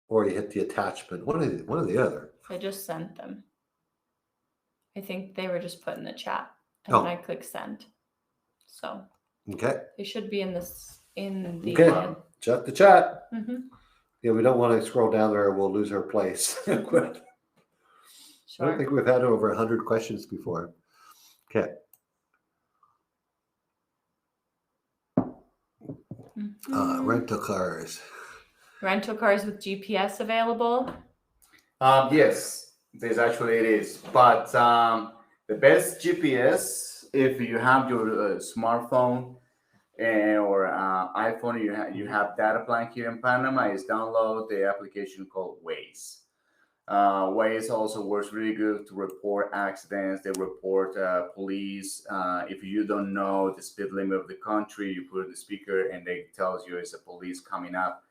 Or you hit the attachment. One or the other. I just sent them. I think they were just put in the chat, and Oh. then I click send. So Okay. they should be in this in the. Okay. Check the chat. Mhm. Yeah, we don't want to scroll down there or we'll lose our place. I don't Sure. think we've had over 100 questions before. Okay. Mhm. Rental cars. Rental cars with GPS available. Yes, this actually it is. But the best GPS, if you have your smartphone or iPhone, you have data plan here in Panama, is download the application called Waze. Waze also works really good to report accidents. They report police. If you don't know the speed limit of the country, you put the speaker and they tells you it's a police coming up.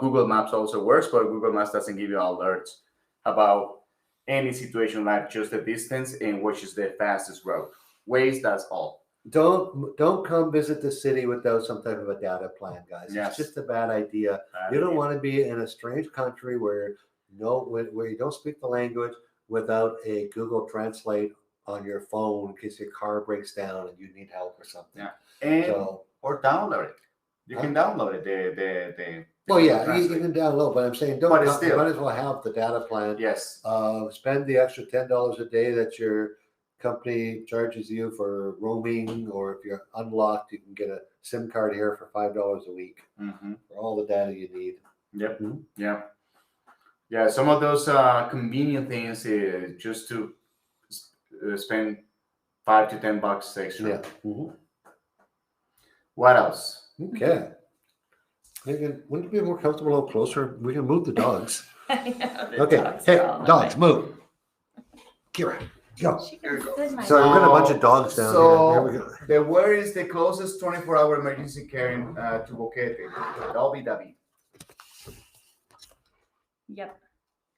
Google Maps also works, but Google Maps doesn't give you alerts about any situation like just the distance and which is the fastest route. Waze, that's all. Don't come visit the city without some type of a data plan, guys. Yes. It's just a bad idea. You don't want to be in a strange country where you don't speak the language without a Google Translate on your phone in case your car breaks down and you need help or something. Yeah. Or download it. You can download it. The Well, yeah, you Translate. can download, but I'm saying you might as well have the data plan. Yes. Spend the extra $10 a day that your company charges you for roaming, or if you're unlocked, you can get a SIM card here for $5 a week Mm-hmm. for all the data you need. Yep. Mhm. Yeah. Yeah. Some of those convenient things just to spend $5 to $10 extra. Yeah. Mhm. What else? Okay. Megan, wouldn't it be more comfortable a little closer? We can move the dogs. Okay. Hey, dogs, move. Kira, go. So we've got a bunch of dogs down here. There we go. Where is the closest 24-hour emergency care to Boquete? WW. Yep.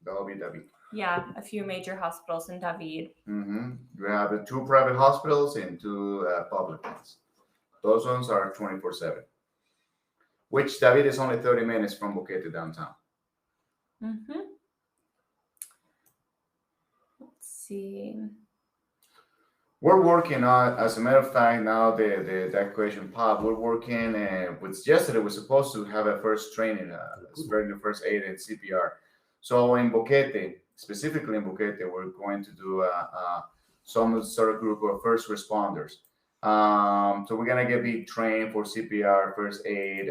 WW. Yeah, a few major hospitals in David. Mm-hmm. We have the 2 private hospitals and 2 public ones. Those ones are 24/7. Which David is only 30 minutes from Boquete downtown. Mm-hmm. Let's see. We're working on, as a matter of fact, now the evacuation pod. We're working with yesterday. We're supposed to have a first training, spreading the first aid and CPR. So in Boquete, specifically in Boquete, we're going to do some sort of group of first responders. So we're gonna be trained for CPR, first aid.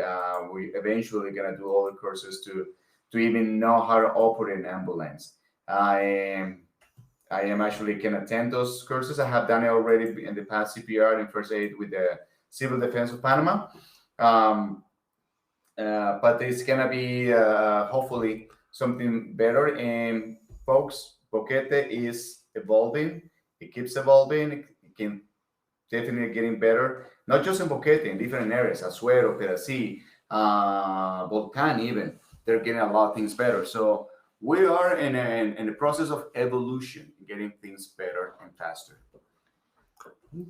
We eventually gonna do all the courses to even know how to operate an ambulance. I am actually can attend those courses. I have done it already in the past, CPR and first aid with the Civil Defense of Panama. But it's gonna be hopefully something better. And folks, Boquete is evolving. It keeps evolving. It can definitely getting better. Not just in Boquete, in different areas, Azuero, Perací, Volcan even. They're getting a lot of things better. So we are in the process of evolution, getting things better and faster.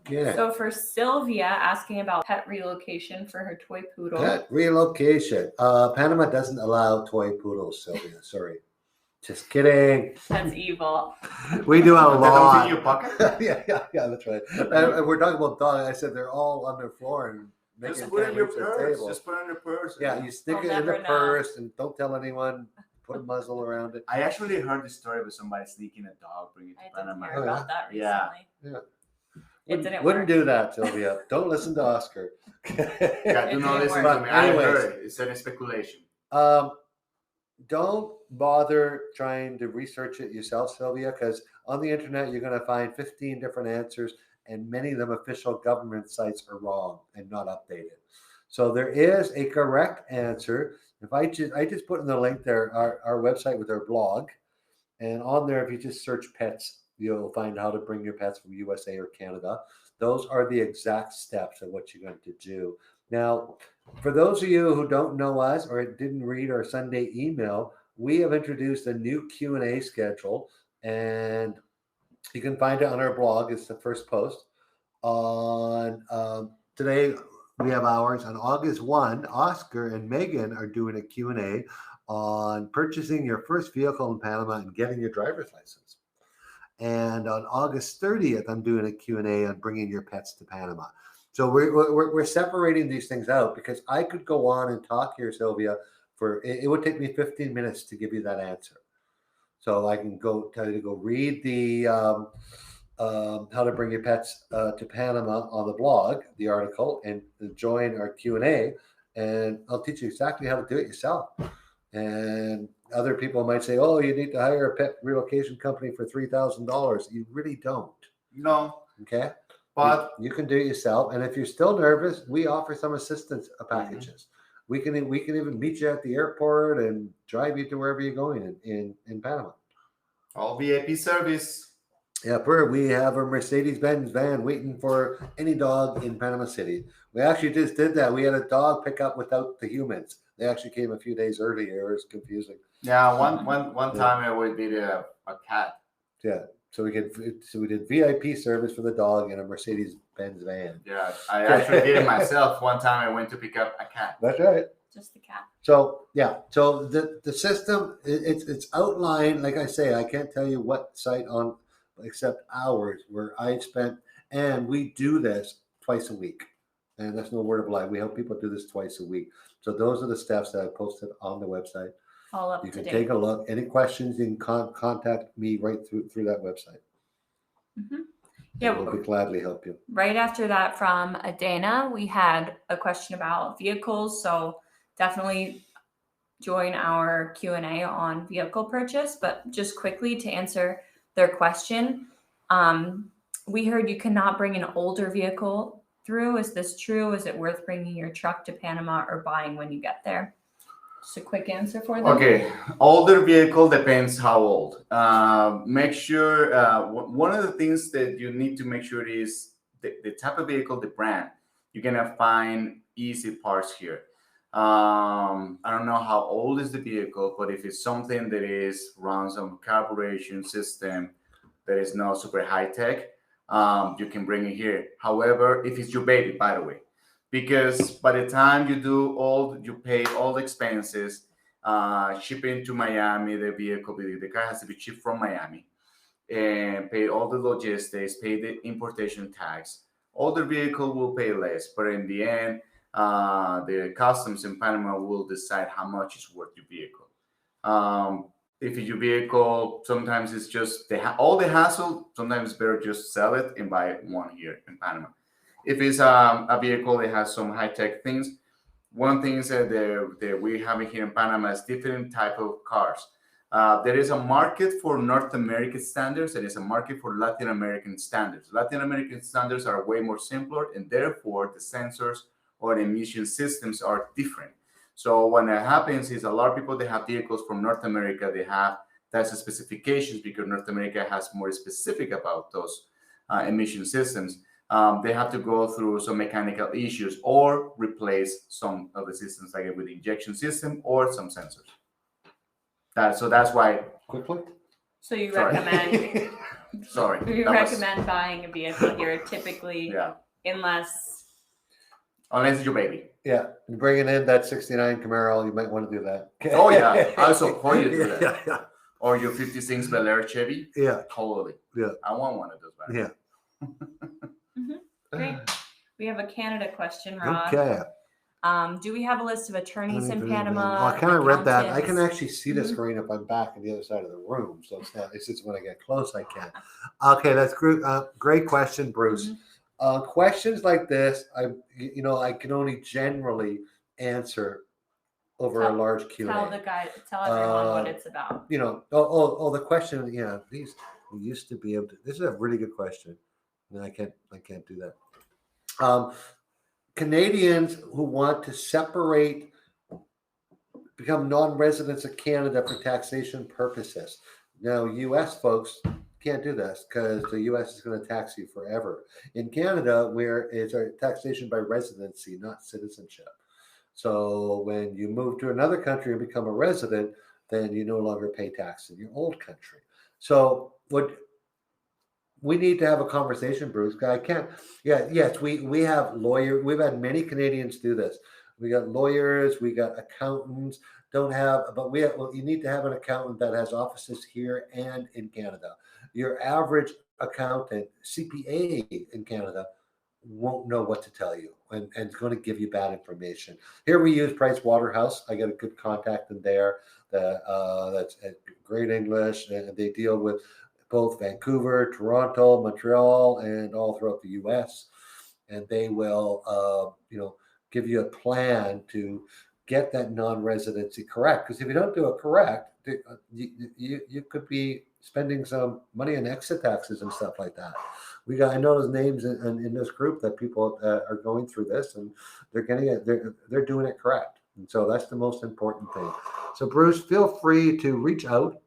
Okay. So for Sylvia asking about pet relocation for her toy poodle. Pet relocation. Panama doesn't allow toy poodles, Sylvia. Sorry. Just kidding. That's evil. We do a That comes in lot. your pocket? yeah, that's right. And we're talking about dogs. I said they're all on their floor and Just making put it can't in your reach the purse. table. Just put it in your purse. Yeah, you stick They'll it in the never know. purse and don't tell anyone. Put a muzzle around it. I actually heard the story of somebody sneaking a dog, bringing it I to did Panama. hear Oh, about that Yeah. recently. Wouldn't, didn't wouldn't work. do that, Sylvia. Don't listen to Oscar. Yeah, do not It listen didn't to work. me. I Anyways. heard it. It's a speculation. Don't bother trying to research it yourself, Sylvia, because on the internet you're going to find 15 different answers, and many of them official government sites are wrong and not updated. So there is a correct answer. If I just put in the link there, our website with our blog, and on there, if you just search pets, you'll find how to bring your pets from USA or Canada. Those are the exact steps of what you're going to do. Now, for those of you who don't know us or didn't read our Sunday email, we have introduced a new Q&A schedule, and you can find it on our blog. It's the first post. On today, we have ours. On August 1, Oscar and Megan are doing a Q&A on purchasing your first vehicle in Panama and getting your driver's license. And on August 30th, I'm doing a Q&A on bringing your pets to Panama. So we're separating these things out because I could go on and talk here, Sylvia, it would take me 15 minutes to give you that answer. So I can tell you to go read the how to bring your pets to Panama on the blog, the article, and join our Q&A, and I'll teach you exactly how to do it yourself. And other people might say, oh, you need to hire a pet relocation company for $3,000. You really don't. No. Okay. But you can do it yourself. And if you're still nervous, we offer some assistance packages. We can even meet you at the airport and drive you to wherever you're going in Panama. all VIP service. Yeah, we have a Mercedes-Benz van waiting for any dog in Panama City. We actually just did that. We had a dog pick up without the humans. They actually came a few days earlier. It was confusing. Yeah, one time we did a cat. Yeah, so we did VIP service for the dog in a Mercedes-Benz van. Yeah, I actually did it myself. One time I went to pick up a cat. That's right. Just the cat. So yeah, so the system it's outlined. Like I say, I can't tell you what site on except ours where I spent, and we do this twice a week, and that's no word of a lie. We help people do this twice a week. So those are the steps that I posted on the website. All up You to can date. take a look. Any questions, you can contact me right through that website. Mm-hmm. Yeah, we'll be gladly help you. Right after that, from Adana, we had a question about vehicles. So definitely join our Q&A on vehicle purchase. But just quickly to answer their question, we heard you cannot bring an older vehicle through. Is this true? Is it worth bringing your truck to Panama or buying when you get there? Just a quick answer for them. Okay, older vehicle depends how old. Make sure, one of the things that you need to make sure is the type of vehicle, the brand. You're gonna find easy parts here. I don't know how old is the vehicle, but if it's something that runs on carburation system that is not super high tech, you can bring it here. However, if it's your baby, by the way, because by the time you pay all the expenses, shipping to Miami, the car has to be shipped from Miami, and pay all the logistics, pay the importation tax. Older vehicle will pay less, but in the end, the customs in Panama will decide how much is worth your vehicle. If it's your vehicle, sometimes it's just all the hassle. Sometimes it's better just sell it and buy one here in Panama. If it's a vehicle that has some high-tech things, one thing is that we have here in Panama is different type of cars. There is a market for North American standards. There is a market for Latin American standards. Latin American standards are way more simpler, and therefore the sensors or emission systems are different. So when it happens is a lot of people that have vehicles from North America, they have that's the specifications because North America has more specific about those emission systems. They have to go through some mechanical issues or replace some of the systems like with the injection system or some sensors. So that's why. Quickly. So you recommend? Sorry. You recommend buying a vehicle here typically, unless it's your baby. Yeah, bringing in that '69 Camaro, you might want to do that. Oh yeah, I support you to do that. Yeah. Or your 56 Bel Air Chevy. Yeah. Totally. Yeah. I want one of those. By the way. Yeah. Great. We have a Canada question, Rod. Okay. Do we have a list of attorneys in Panama? Well, I kind of read that. I can accountants? actually see the Mhm. screen if I'm back on the other side of the room. So it's just when I get close, I can. Okay, that's great. Great question, Bruce. Questions like this, I can only generally answer over a large Q&A. Tell everyone what it's about. The question. Yeah, we used to be able to. This is a really good question. No, I can't do that. Canadians who want to become non-residents of Canada for taxation purposes. Now, U.S. folks can't do this because the U.S. is going to tax you forever. In Canada, where it's a taxation by residency, not citizenship. So when you move to another country and become a resident, then you no longer pay tax in your old country. So we need to have a conversation, Bruce. I can't. Yeah, yes, we have lawyers. We've had many Canadians do this. We got lawyers. We got accountants. You need to have an accountant that has offices here and in Canada. Your average accountant, CPA in Canada, won't know what to tell you and is going to give you bad information. Here we use Price Waterhouse. I got a good contact in there that's great English, and they deal with both Vancouver, Toronto, Montreal, and all throughout the U.S. And they will, give you a plan to get that non-residency correct. Because if you don't do it correct, you could be spending some money on exit taxes and stuff like that. I know those names in this group that people are going through this, and they're getting it. They're doing it correct, and so that's the most important thing. So Bruce, feel free to reach out.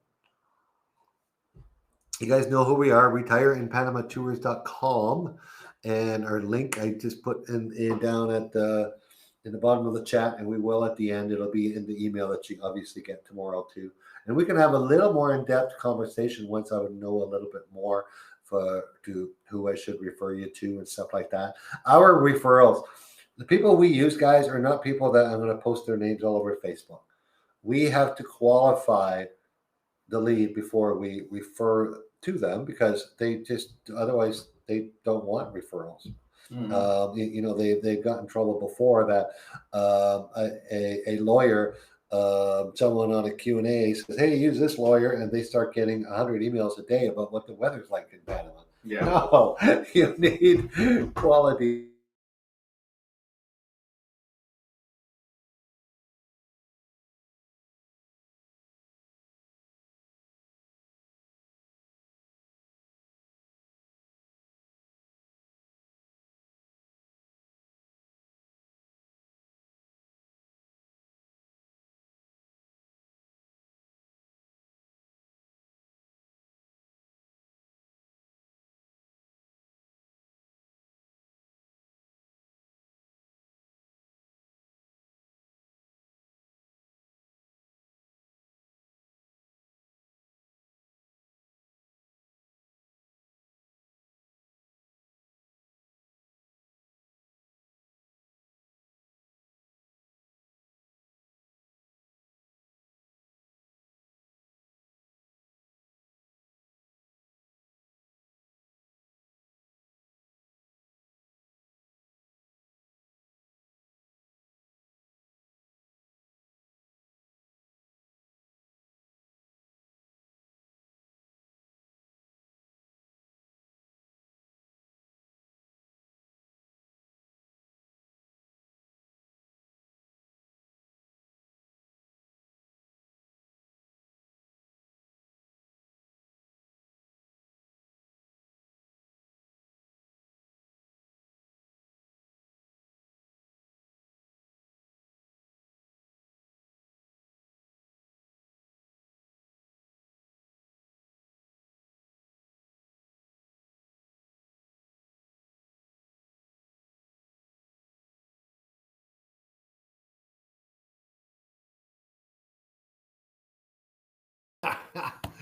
You guys know who we are, retireinpanamatours.com, and our link I just put in down at in the bottom of the chat, and we will at the end. It'll be in the email that you obviously get tomorrow too. And we can have a little more in-depth conversation once I would know a little bit more to who I should refer you to and stuff like that. Our referrals, the people we use, guys, are not people that I'm going to post their names all over Facebook. We have to qualify the lead before we refer to them because otherwise they don't want referrals. Mm-hmm. They've got in trouble before that a lawyer, someone on a Q&A says, hey, use this lawyer, and they start getting 100 emails a day about what the weather's like in Panama. Yeah. No, you need quality.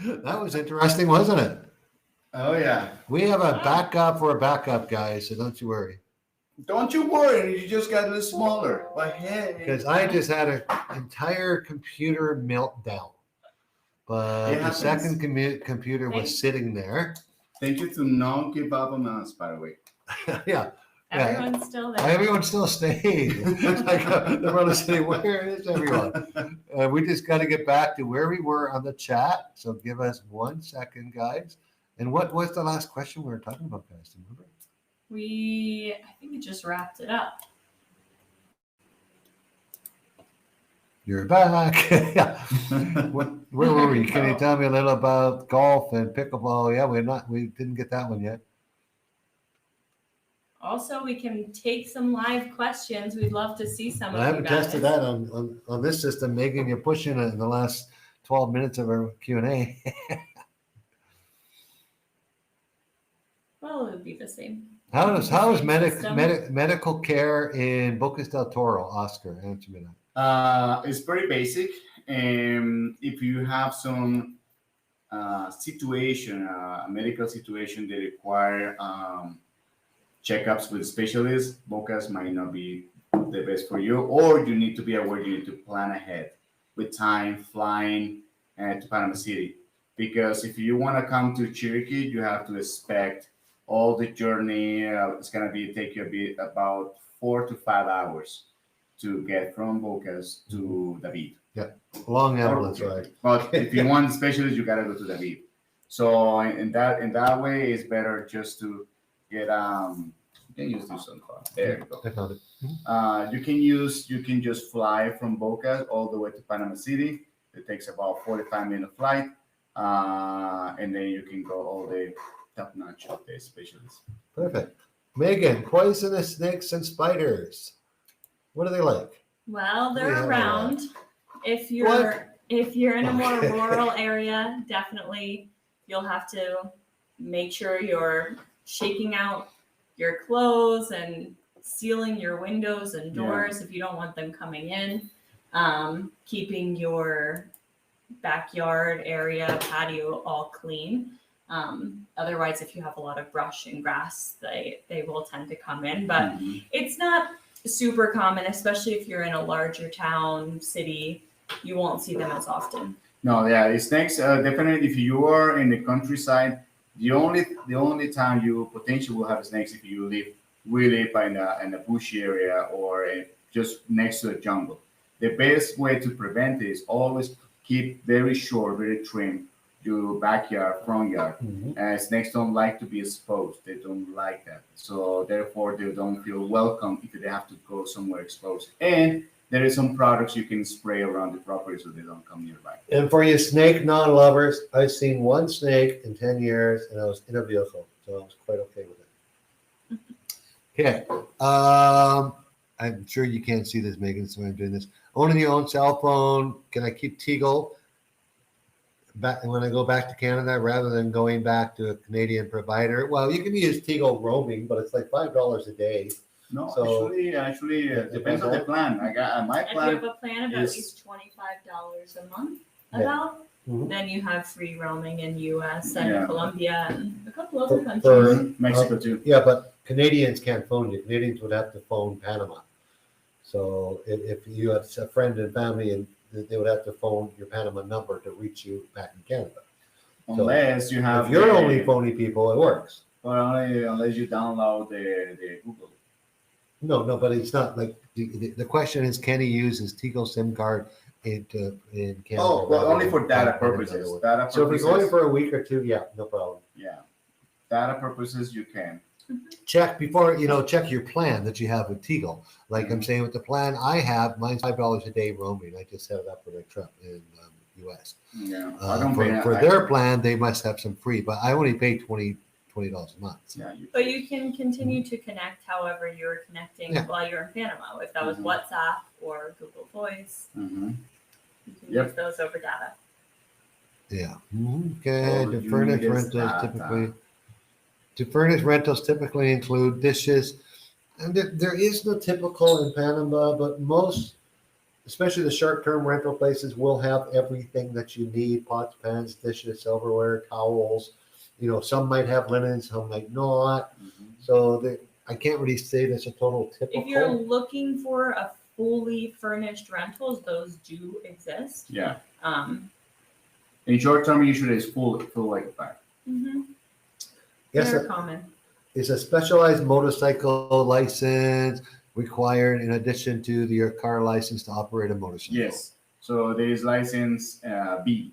That was interesting, wasn't it? Oh, yeah. We have a backup for a backup, guys, so don't you worry. Don't you worry. You just got a little smaller. But hey. Because I just had an entire computer meltdown. but It the happens. second computer was Thanks. sitting there. Thank you to not give up on us, by the way. Yeah. Everyone's still there. Everyone's still staying. Like, everyone's saying, where is everyone? We just got to get back to where we were on the chat. So give us 1 second, guys. And what was the last question we were talking about, guys? Do you remember? I think we just wrapped it up. You're back. Yeah. Where were we? Can you tell me a little about golf and pickleball? Yeah, we didn't get that one yet. Also, we can take some live questions. We'd love to see some I of you haven't guys. tested that on this system. Megan, you're pushing it in the last 12 minutes of our Q&A. Well, it would be the same. How is Same medical system. care in Bocas del Toro, Oscar? Answer me that. It's very basic. If you have some situation, a medical situation that require checkups with specialists, Bocas might not be the best for you, or you need to be aware you need to plan ahead with time flying to Panama City. Because if you want to come to Cherokee, you have to expect all the journey. It's going to take you about 4 to 5 hours to get from Bocas to David. Long ambulance ride. But if you want specialists, you got to go to David. So in that way, it's better just to get you can use this one. There you go. I found it. You can just fly from Boca all the way to Panama City. It takes about 45-minute flight, and then you can go all the top notch of the specialists. Perfect. Megan, poisonous snakes and spiders. What are they like? Well, Yeah. they're around. If you're in a more rural area, definitely you'll have to make sure you're shaking out your clothes and sealing your windows and doors if you don't want them coming in. Keeping your backyard area, patio all clean. Otherwise, if you have a lot of brush and grass, they will tend to come in. But it's not super common, especially if you're in a larger town, city. You won't see them as often. No, yeah, snakes definitely. If you are in the countryside, the only time you potentially will have snakes if you live really in a bushy area or just next to a jungle. The best way to prevent it is always keep very short, very trim your backyard, front yard. Snakes don't like to be exposed. They don't like that. So therefore, they don't feel welcome if they have to go somewhere exposed. And there is some products you can spray around the property so they don't come nearby. And for you snake non-lovers, I've seen one snake in 10 years, and I was in a vehicle, so I was quite okay with it. Okay. I'm sure you can't see this, Megan, so I'm doing this. Owning your own cell phone, can I keep Teagle back when I go back to Canada rather than going back to a Canadian provider? Well, you can use Teagle roaming, but it's like $5 a day. No, So- actually, depends on the plan. I got my If you plan. have a plan of at is- least $25 a month, Yeah. Mhm. then you have free roaming in US and Yeah. Colombia and a couple other For- countries. Mexico too. Yeah, but Canadians can't phone you. Canadians would have to phone Panama. So if you have a friend and family, and they would have to phone your Panama number to reach you back in Canada. Unless you have If you're only phony people, it works. or only unless you download the Google. No, but it's not like the question is, can he use his Tigo SIM card in Canada? Oh, well, rather only than for data in another purposes. one? Data So if you're purposes. going for a week or two, yeah, no problem. Yeah, data purposes you can. Check before check your plan that you have with Tigo. Like I'm saying, with the plan I have, mine's $5 a day roaming. I just set it up for my trip in US. Yeah, I don't For, pay for I- their plan, they must have some free, but I only pay $20 a month. Yeah, But you can continue to connect however you're connecting Yeah. while you're in Panama. If that was Mhm. WhatsApp or Google Voice, Mhm. you can Yep. use those over data. Yeah. Okay. All The you furnace need is rentals data. typically include dishes, and there is no typical in Panama, but most, especially the short-term rental places, will have everything that you need: pots, pans, dishes, silverware, towels. Some might have linen, some might not. Mhm. So I can't really say that's a total typical. If you're looking for a fully furnished rentals, those do exist. Yeah. In short term, usually it's full occupied. Mm-hmm. Yes, They're common. is a specialized motorcycle license required in addition to your car license to operate a motorcycle? Yes. So there is license B.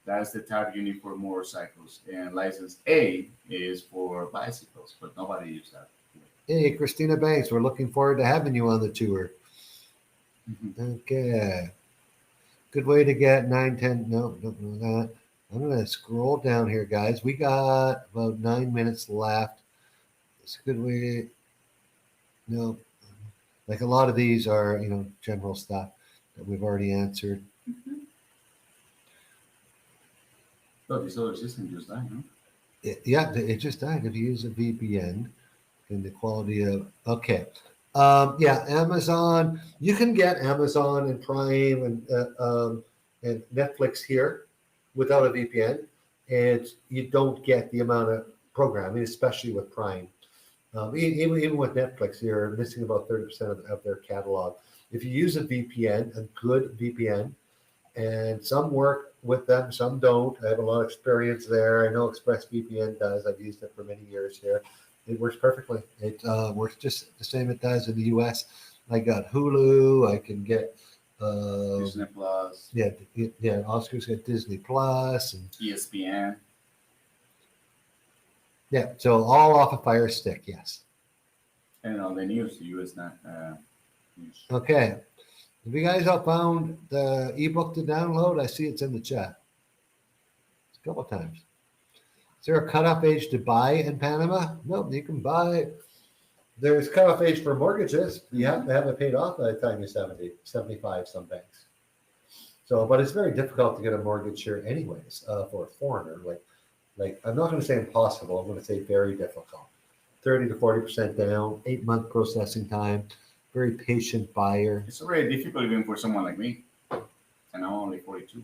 That's the type you need for motorcycles. And license A is for bicycles, but nobody uses that. Hey, Christina Banks, we're looking forward to having you on the tour. Mhm. Okay. Good way to get 9, 10. No, don't know that. I'm going to scroll down here, guys. We got about 9 minutes left. It's a good way. No, like a lot of these are, general stuff that we've already answered. Mm-hmm. But this other system just died, no? Yeah, it just died. If you use a VPN and the quality of, okay. Yeah, Amazon. You can get Amazon and Prime and Netflix here without a VPN, and you don't get the amount of programming, especially with Prime. Even with Netflix, you're missing about 30% of their catalog. If you use a VPN, a good VPN, and some work with them, some don't. I have a lot of experience there. I know ExpressVPN does. I've used it for many years here. It works perfectly. It works just the same it does in the US. I got Hulu. I can get Disney Plus, yeah. Oscar's got Disney Plus and ESPN. yeah. So all off a Fire Stick. Yes. And on the news, the US news. Okay. Have you guys all found the ebook to download? I see it's in the chat. A couple times. Is there a cutoff age to buy in Panama? No, you can buy. There's cutoff age for mortgages. You have to have it paid off by the time you're 70, 75, some banks. So, but it's very difficult to get a mortgage here anyways for a foreigner. Like I'm not going to say impossible. I'm going to say very difficult. 30 to 40% down, 8-month processing time, very patient buyer. It's already difficult even for someone like me. And I'm only 42.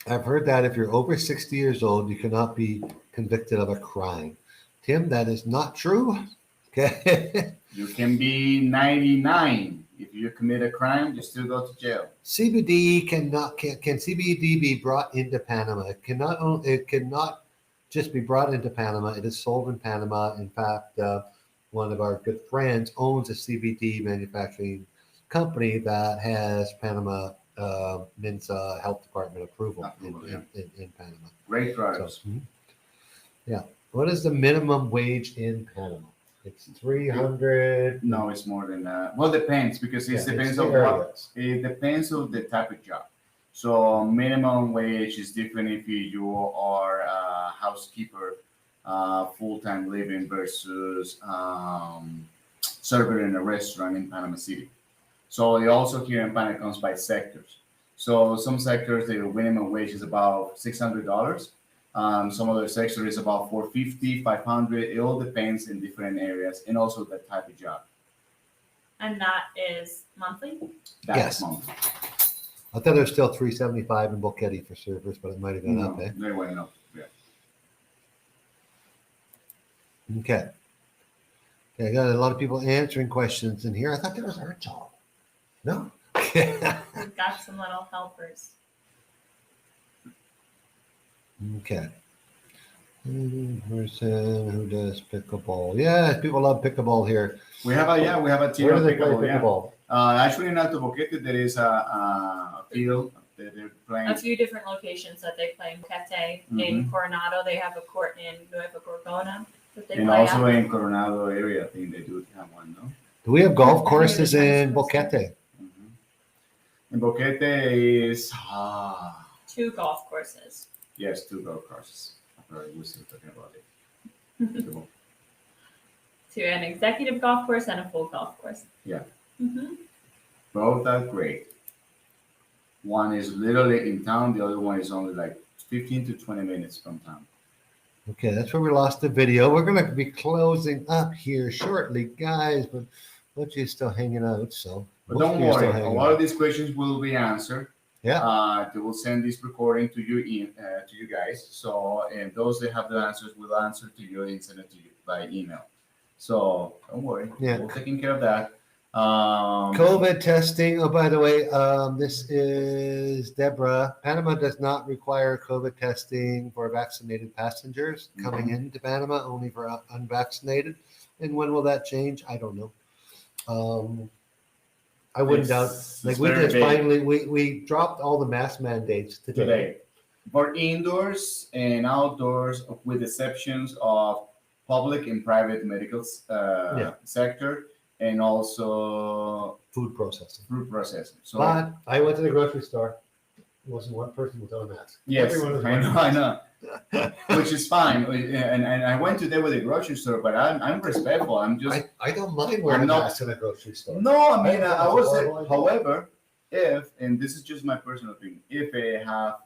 I've heard that if you're over 60 years old, you cannot be convicted of a crime. Tim, that is not true. Okay. You can be 99. If you commit a crime, you still go to jail. CBD can CBD be brought into Panama? It cannot just be brought into Panama. It is sold in Panama. In fact, one of our good friends owns a CBD manufacturing company that has Panama MINSA Health Department approval in Panama. Great products. So, yeah. What is the minimum wage in Panama? It's 300. No, it's more than that. Well, depends because it depends on what. It depends on the type of job. So minimum wage is different if you are a housekeeper, full-time living versus server in a restaurant in Panama City. So it also here in Panama comes by sectors. So some sectors the minimum wage is about $600. Some other sectors is about $450, $500. It all depends in different areas and also the type of job. And that is monthly? That's Yes. monthly. I thought there was still $375 in Bulketti for servers, but it might have gone up. They went up. Yeah. Okay. Okay, I got a lot of people answering questions in here. I thought that was our job. No. We've got some little helpers. Okay. Person who does pickleball. Yeah, people love pickleball here. We have a team Where of do they play pickleball. Yeah. pickleball? Actually, in Alto Boquete, there is a field that they're playing. A few different locations that they play in Boquete. In Coronado, they have a court in Nueva Gorgona that they And play also at. in Coronado area, I think they do have one, no? Do we have golf courses in Boquete? In Boquete is 2 golf courses. yes, 2 golf courses. We're still talking about it. To an executive golf course and a full golf course. Yeah. Mm-hmm. Both are great. One is literally in town. The other one is only like 15 to 20 minutes from town. Okay, that's where we lost the video. We're going to be closing up here shortly, guys, but bunch of you still hanging out, so. But don't worry, a lot of these questions will be answered. Yeah. They will send this recording to you to you guys. So, and those that have the answers will answer to you and send it to you by email. So don't worry, Yeah. we're taking care of that. COVID testing. Oh, by the way, this is Deborah. Panama does not require COVID testing for vaccinated passengers coming into Panama, only for unvaccinated. And when will that change? I don't know. I wouldn't doubt. Like we just finally we dropped all the mask mandates today. For indoors and outdoors, with exceptions of public and private medical sector, and also Food processing. So, but I went to the grocery store. There wasn't one person without a mask. Yes, I know. Which is fine. And I went today with the grocery store, but I'm respectful. I'm just. I don't mind wearing a mask in a grocery store. No, I mean, I was. However, and this is just my personal opinion, if I have,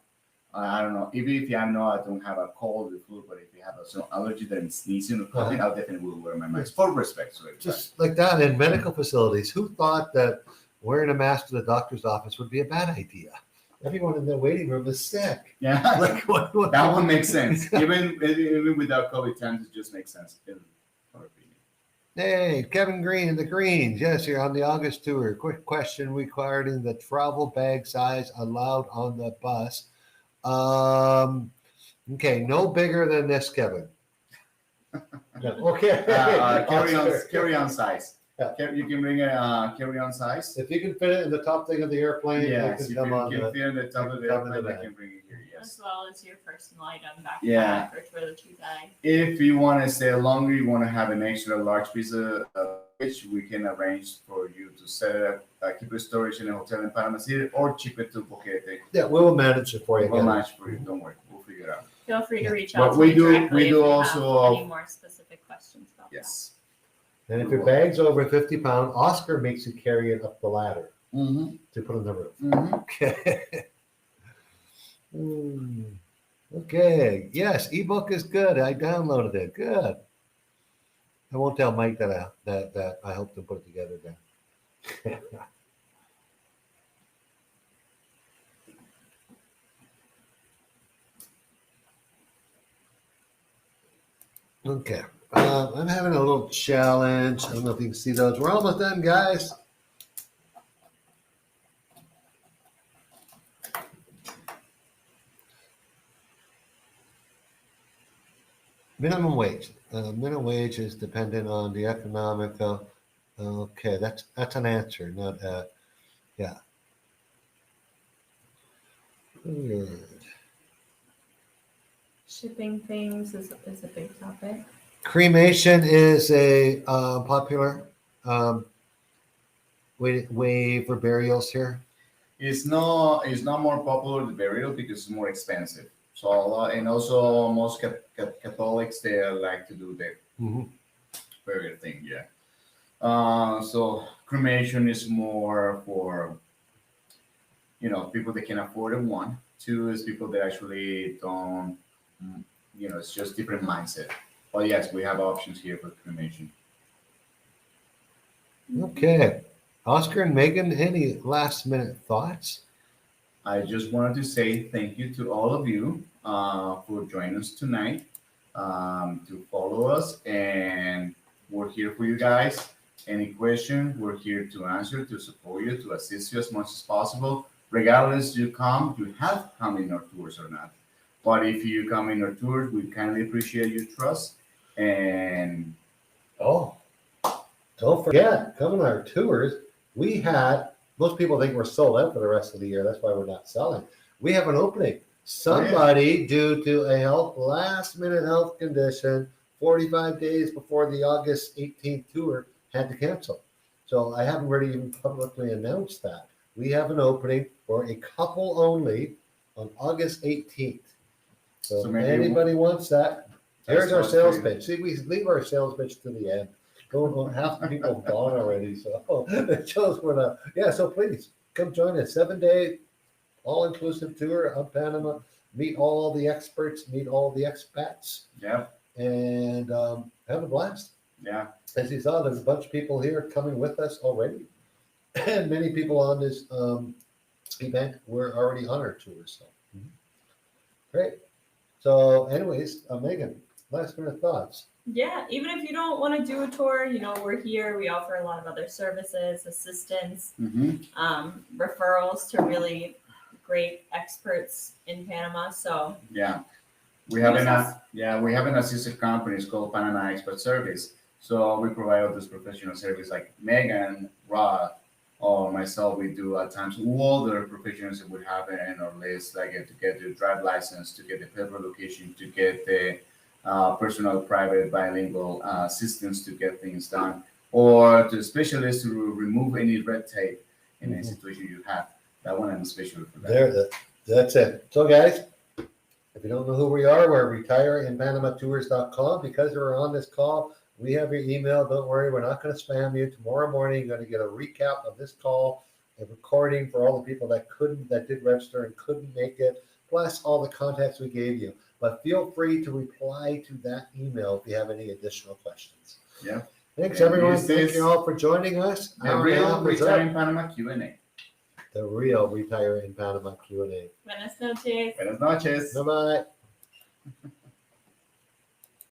I don't know, even if I don't have a cold or flu, but if you have some allergy that I'm sneezing or coughing, I definitely will wear my mask for respect. So just like that in medical facilities, who thought that wearing a mask to the doctor's office would be a bad idea? Everyone in the waiting room is sick. Yeah, like, what? That one makes sense. Even without COVID times, it just makes sense. In our opinion. Hey, Kevin Green, the Greens. Yes, you're on the August tour. Quick question regarding the travel bag size allowed on the bus. Okay, no bigger than this, Kevin. Okay. Carry-on size. Yeah. You can bring a carry-on size. If you can fit it in the top thing of the airplane, yes, you if can you can fit in the top of the airplane, you can bring it here. Yes. As well as your personal item backpack or toiletry bag. If you want to stay longer, you want to have an extra large piece of which we can arrange for you to set it up, keep a storage in a hotel in Panama City, or ship it to Boquete. Yeah, we'll manage it for you. We'll manage for you. Don't worry, we'll figure it out. Feel free to reach out. But we do if also have any more specific questions about yes. And if your bag's over 50 pounds, Oscar makes you carry it up the ladder to put on the roof. Okay. Okay. Yes, ebook is good. I downloaded it. Good. I won't tell Mike that I helped him put it together then. Okay. I'm having a little challenge. I don't know if you can see those. We're almost done, guys. Minimum wage. Minimum wage is dependent on the economical. Okay, that's an answer, not yeah. Good. Shipping things is a big topic. Cremation is a popular way for burials here. It's not more popular the burial because it's more expensive. So and also most Catholics they like to do the burial thing. Yeah. So cremation is more for people that can afford it. One, two is people that actually don't. It's just different mindset. But yes, we have options here for cremation. Okay. Oscar and Megan, any last minute thoughts? I just wanted to say thank you to all of you for joining us tonight, to follow us, and we're here for you guys. Any question, we're here to answer, to support you, to assist you as much as possible. Regardless you have come in our tours or not. But if you come in our tours, we kindly appreciate your trust. And don't forget, coming on our tours, we had, most people think we're sold out for the rest of the year. That's why we're not selling. We have an opening. Somebody, due to a last minute health condition, 45 days before the August 18th tour, had to cancel. So I haven't really even publicly announced that. We have an opening for a couple only on August 18th. So if anybody wants that, here's our sales pitch. See, we leave our sales pitch to the end. Half the people have gone already. So it shows we're not. Yeah, so please come join us. 7-day all-inclusive tour of Panama. Meet all the experts, meet all the expats. Yeah. And have a blast. Yeah. As you saw, there's a bunch of people here coming with us already. And many people on this event were already on our tour. So great. So anyways, Megan, last minute thoughts. Yeah, even if you don't want to do a tour, you know, we're here. We offer a lot of other services, assistance, referrals to really great experts in Panama. So Yeah. We have Use us. we have an assisted company. It's called Panama Expert Service. So we provide all this professional service like Megan, Rod, or myself. We do at times all the professionals that we have in our list, like to get the drive license, to get the paper location, to get the personal, private, bilingual assistance to get things done, or to specialists to remove any red tape in any situation you have. That one I'm special for that. That's it. So, guys, if you don't know who we are, we're retireInPanamaTours.com. Because we're on this call, we have your email. Don't worry, we're not going to spam you. Tomorrow morning, you're going to get a recap of this call, a recording for all the people that did register and couldn't make it, plus all the contacts we gave you. But feel free to reply to that email if you have any additional questions. Yeah. Thanks, And everyone. this Thank is you all for joining us. The Hour and a real half is Retiring up. Panama Q&A. The real Retire in Panama Q&A. buenas noches. Buenas noches. Bye-bye.